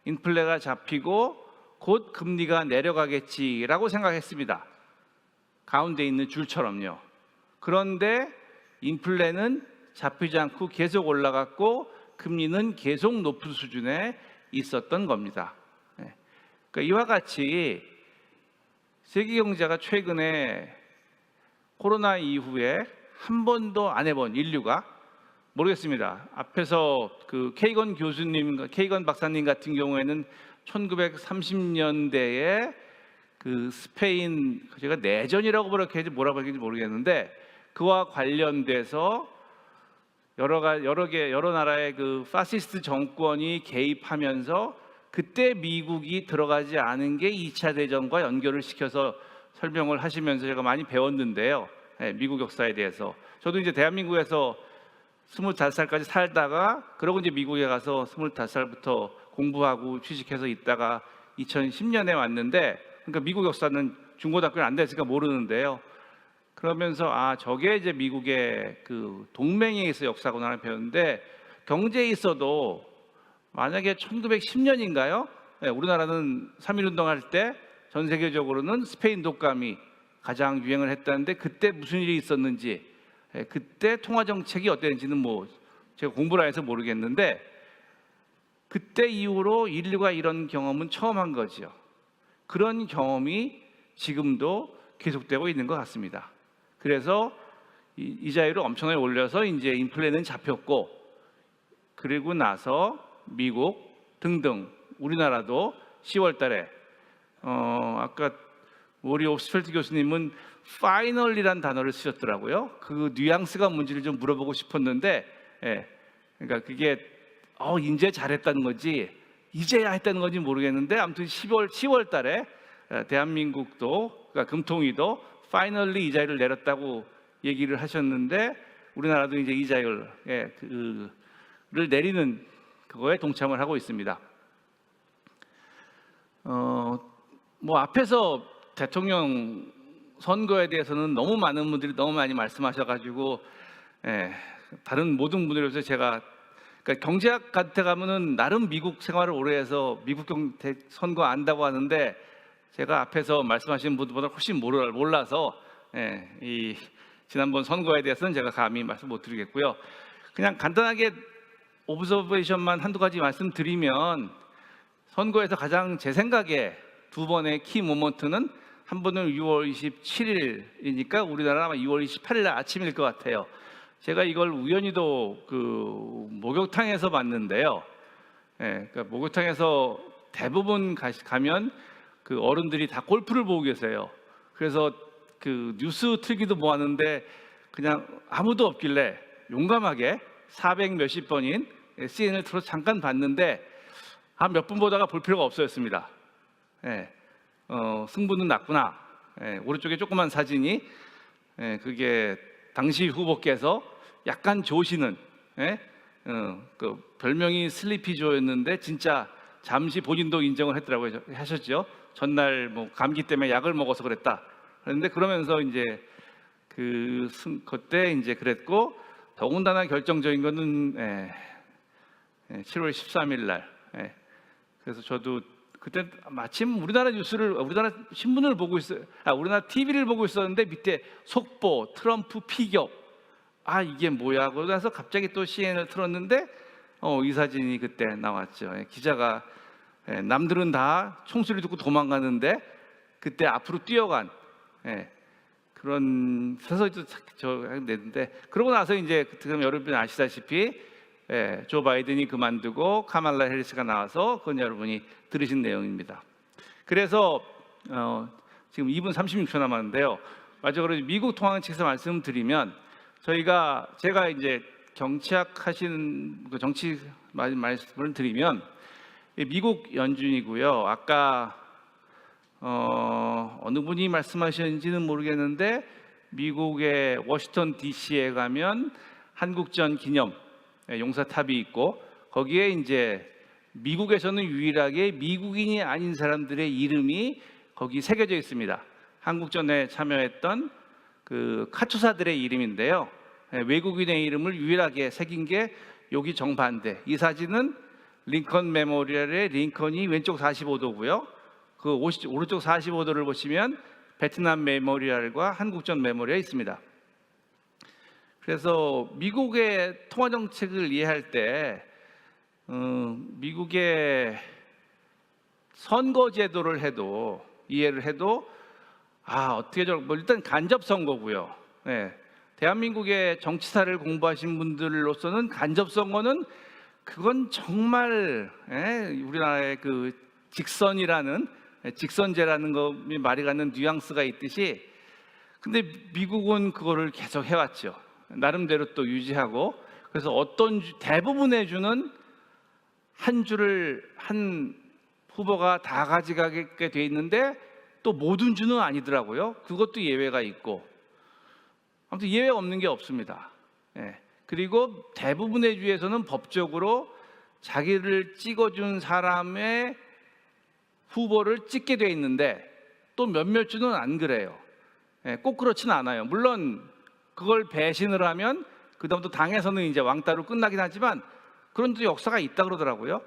인플레가 잡히고 곧 금리가 내려가겠지라고 생각했습니다. 가운데 있는 줄처럼요. 그런데 인플레는 잡히지 않고 계속 올라갔고 금리는 계속 높은 수준에 있었던 겁니다. 그러니까 이와 같이 세계 경제가 최근에 코로나 이후에 한 번도 안 해본, 인류가 모르겠습니다. 앞에서 그 케이건 박사님 같은 경우에는 1930년대에 그 스페인, 제가 내전이라고 뭐라고 할지 모르겠는데, 그와 관련돼서 여러 나라의 그 파시스트 정권이 개입하면서 그때 미국이 들어가지 않은 게 2차 대전과 연결을 시켜서 설명을 하시면서 제가 많이 배웠는데요. 미국 역사에 대해서. 저도 이제 대한민국에서 25살까지 살다가, 그러고 이제 미국에 가서 25살부터 공부하고 취직해서 있다가 2010년에 왔는데, 그러니까 미국 역사는 중고등학교는 안 됐으니까 모르는데요. 그러면서 저게 이제 미국의 그 동맹에 있어 역사구나 하는 배웠는데, 경제에 있어도 만약에 1910년인가요? 우리나라는 3.1운동 할 때 전 세계적으로는 스페인 독감이 가장 유행을 했다는데, 그때 무슨 일이 있었는지, 그때 통화 정책이 어땠는지는 뭐 제가 공부를 안 해서 모르겠는데, 그때 이후로 인류가 이런 경험은 처음 한 거죠. 그런 경험이 지금도 계속되고 있는 것 같습니다. 그래서 이자율을 엄청나게 올려서 이제 인플레는 잡혔고, 그리고 나서 미국 등등 우리나라도 10월 달에 아까 우리 옵스펠트 교수님은 파이널이란 단어를 쓰셨더라고요. 그 뉘앙스가 뭔지를 좀 물어보고 싶었는데, 그러니까 그게 이제 잘했다는 건지 이제야 했다는 건지 모르겠는데, 아무튼 10월 달에 대한민국도, 그러니까 금통위도 파이널리 이자율을 내렸다고 얘기를 하셨는데, 우리나라도 이제 이자율을 내리는 그거에 동참을 하고 있습니다. 뭐 앞에서 대통령 선거에 대해서는 너무 많은 분들이 너무 많이 말씀하셔가지고, 다른 모든 분들에서 제가, 그러니까 경제학 같은 가면은 나름 미국 생활을 오래 해서 미국 선거 안다고 하는데, 제가 앞에서 말씀하신 분들보다 훨씬 몰라서 이 지난번 선거에 대해서는 제가 감히 말씀 못 드리겠고요. 그냥 간단하게 오브저베이션만 한두 가지 말씀드리면, 선거에서 가장 제 생각에 두 번의 키 모먼트는, 한 번은 6월 27일이니까 우리나라 아마 6월 28일 아침일 것 같아요. 제가 이걸 우연히도 그 목욕탕에서 봤는데요. 그러니까 목욕탕에서 대부분 가면 그 어른들이 다 골프를 보고 계세요. 그래서 그 뉴스 틀기도 뭐하는데 그냥 아무도 없길래 용감하게 400 몇십 번인 CNN을 틀어서 잠깐 봤는데, 몇 분 보다가 볼 필요가 없어졌습니다. 승부는 났구나. 오른쪽에 조그만 사진이, 그게 당시 후보께서 약간 조시는, 그 별명이 슬리피조였는데 진짜 잠시 본인도 인정을 했더라고요. 하셨죠. 전날 뭐 감기 때문에 약을 먹어서 그랬다. 그런데 그러면서 이제 그때 이제 그랬고, 더군다나 결정적인 거는 7월 13일 날. 그래서 저도 그때 마침 우리나라 신문을 보고 우리나라 TV를 보고 있었는데, 밑에 속보 트럼프 피격, 이게 뭐야? 그러면서 갑자기 또 CNN을 틀었는데 이 사진이 그때 나왔죠. 기자가 남들은 다 총소리 듣고 도망가는데 그때 앞으로 뛰어간 그런 서서히 저 냈는데, 그러고 나서 이제 그럼 여러분 아시다시피 조 바이든이 그만두고 카말라 해리스가 나와서, 그건 여러분이 들으신 내용입니다. 그래서 지금 2분 36초 남았는데요. 마지막으로 미국 통화 측에서 말씀드리면, 제가 이제 정치학 하시는 그 정치 말씀을 드리면, 미국 연준이고요. 아까 어느 분이 말씀하셨는지는 모르겠는데, 미국의 워싱턴 DC에 가면 한국전 기념 용사탑이 있고, 거기에 이제 미국에서는 유일하게 미국인이 아닌 사람들의 이름이 거기 새겨져 있습니다. 한국전에 참여했던 그 카투사들의 이름인데요. 외국인의 이름을 유일하게 새긴 게 여기 정반대. 이 사진은 링컨 메모리얼의 링컨이 왼쪽 45도고요. 그 오른쪽 45도를 보시면 베트남 메모리얼과 한국전 메모리얼이 있습니다. 그래서 미국의 통화 정책을 이해할 때 미국의 선거 제도를 이해를 해도 어떻게 일단 간접 선거고요. 대한민국의 정치사를 공부하신 분들로서는 간접 선거는 그건 정말 우리나라의 그 직선제라는 거 말이 갖는 뉘앙스가 있듯이, 근데 미국은 그거를 계속 해왔죠. 나름대로 또 유지하고. 그래서 대부분의 주는 한 주를 한 후보가 다 가져가게 돼 있는데, 또 모든 주는 아니더라고요. 그것도 예외가 있고. 아무튼 예외가 없는 게 없습니다. 그리고 대부분의 주에서는 법적으로 자기를 찍어준 사람의 후보를 찍게 돼 있는데 또 몇몇 주는 안 그래요. 예, 꼭 그렇지는 않아요. 물론 그걸 배신을 하면 그다음부터 당에서는 이제 왕따로 끝나긴 하지만 그런 또 역사가 있다 그러더라고요.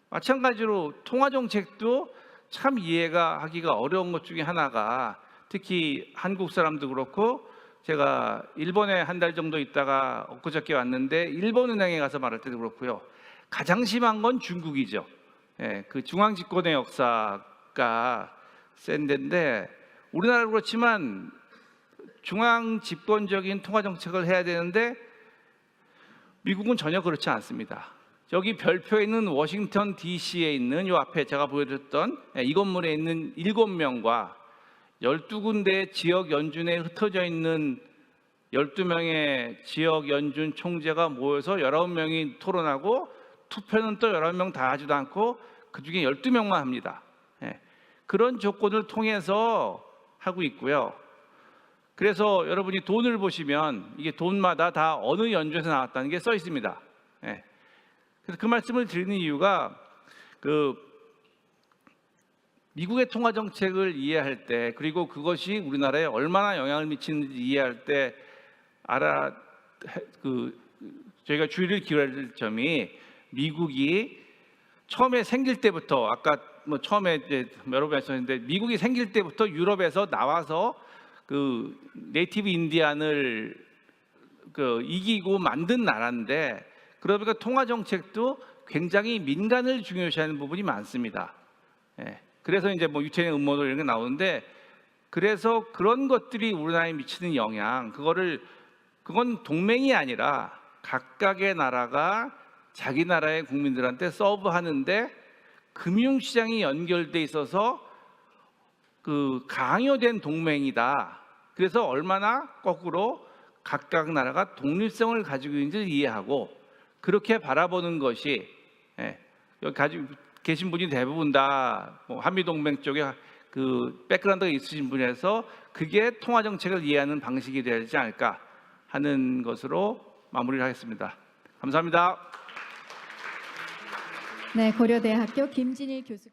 마찬가지로 통화 정책도 참 이해가 하기가 어려운 것 중에 하나가, 특히 한국 사람도 그렇고, 제가 일본에 한 달 정도 있다가 엊그저께 왔는데 일본 은행에 가서 말할 때도 그렇고요. 가장 심한 건 중국이죠. 예, 그 중앙 집권의 역사가 센 데인데, 우리나라도 그렇지만 중앙 집권적인 통화 정책을 해야 되는데 미국은 전혀 그렇지 않습니다. 여기 별표에 있는 워싱턴 DC에 있는 요 앞에 제가 보여드렸던 이 건물에 있는 7명과 12군데 지역 연준에 흩어져 있는 12명의 지역 연준 총재가 모여서 19명이 토론하고 투표는 또 11명 다 하지도 않고 그중에 12명만 합니다. 그런 조건을 통해서 하고 있고요. 그래서 여러분이 돈을 보시면 이게 돈마다 다 어느 연주에서 나왔다는 게 써 있습니다. 그래서 그 말씀을 드리는 이유가, 미국의 통화 정책을 이해할 때, 그리고 그것이 우리나라에 얼마나 영향을 미치는지 이해할 때 저희가 주의를 기울여야 될 점이, 미국이 처음에 생길 때부터, 아까 처음에 이제 여러 번 말씀하셨는데, 미국이 생길 때부터 유럽에서 나와서 네이티브 인디안을 이기고 만든 나라인데, 그러다 보니까 통화 정책도 굉장히 민간을 중요시하는 부분이 많습니다. 그래서 이제 유태인 음모론 이런 게 나오는데, 그래서 그런 것들이 우리나라에 미치는 영향, 그건 동맹이 아니라 각각의 나라가 자기 나라의 국민들한테 서브하는데 금융시장이 연결돼 있어서 강요된 동맹이다. 그래서 얼마나 거꾸로 각각 나라가 독립성을 가지고 있는지를 이해하고 그렇게 바라보는 것이, 여기 가지고 계신 분이 대부분 다 한미동맹 쪽에 백그라운드가 있으신 분이라서 그게 통화 정책을 이해하는 방식이 되지 않을까 하는 것으로 마무리를 하겠습니다. 감사합니다. 네, 고려대학교 김진일 교수.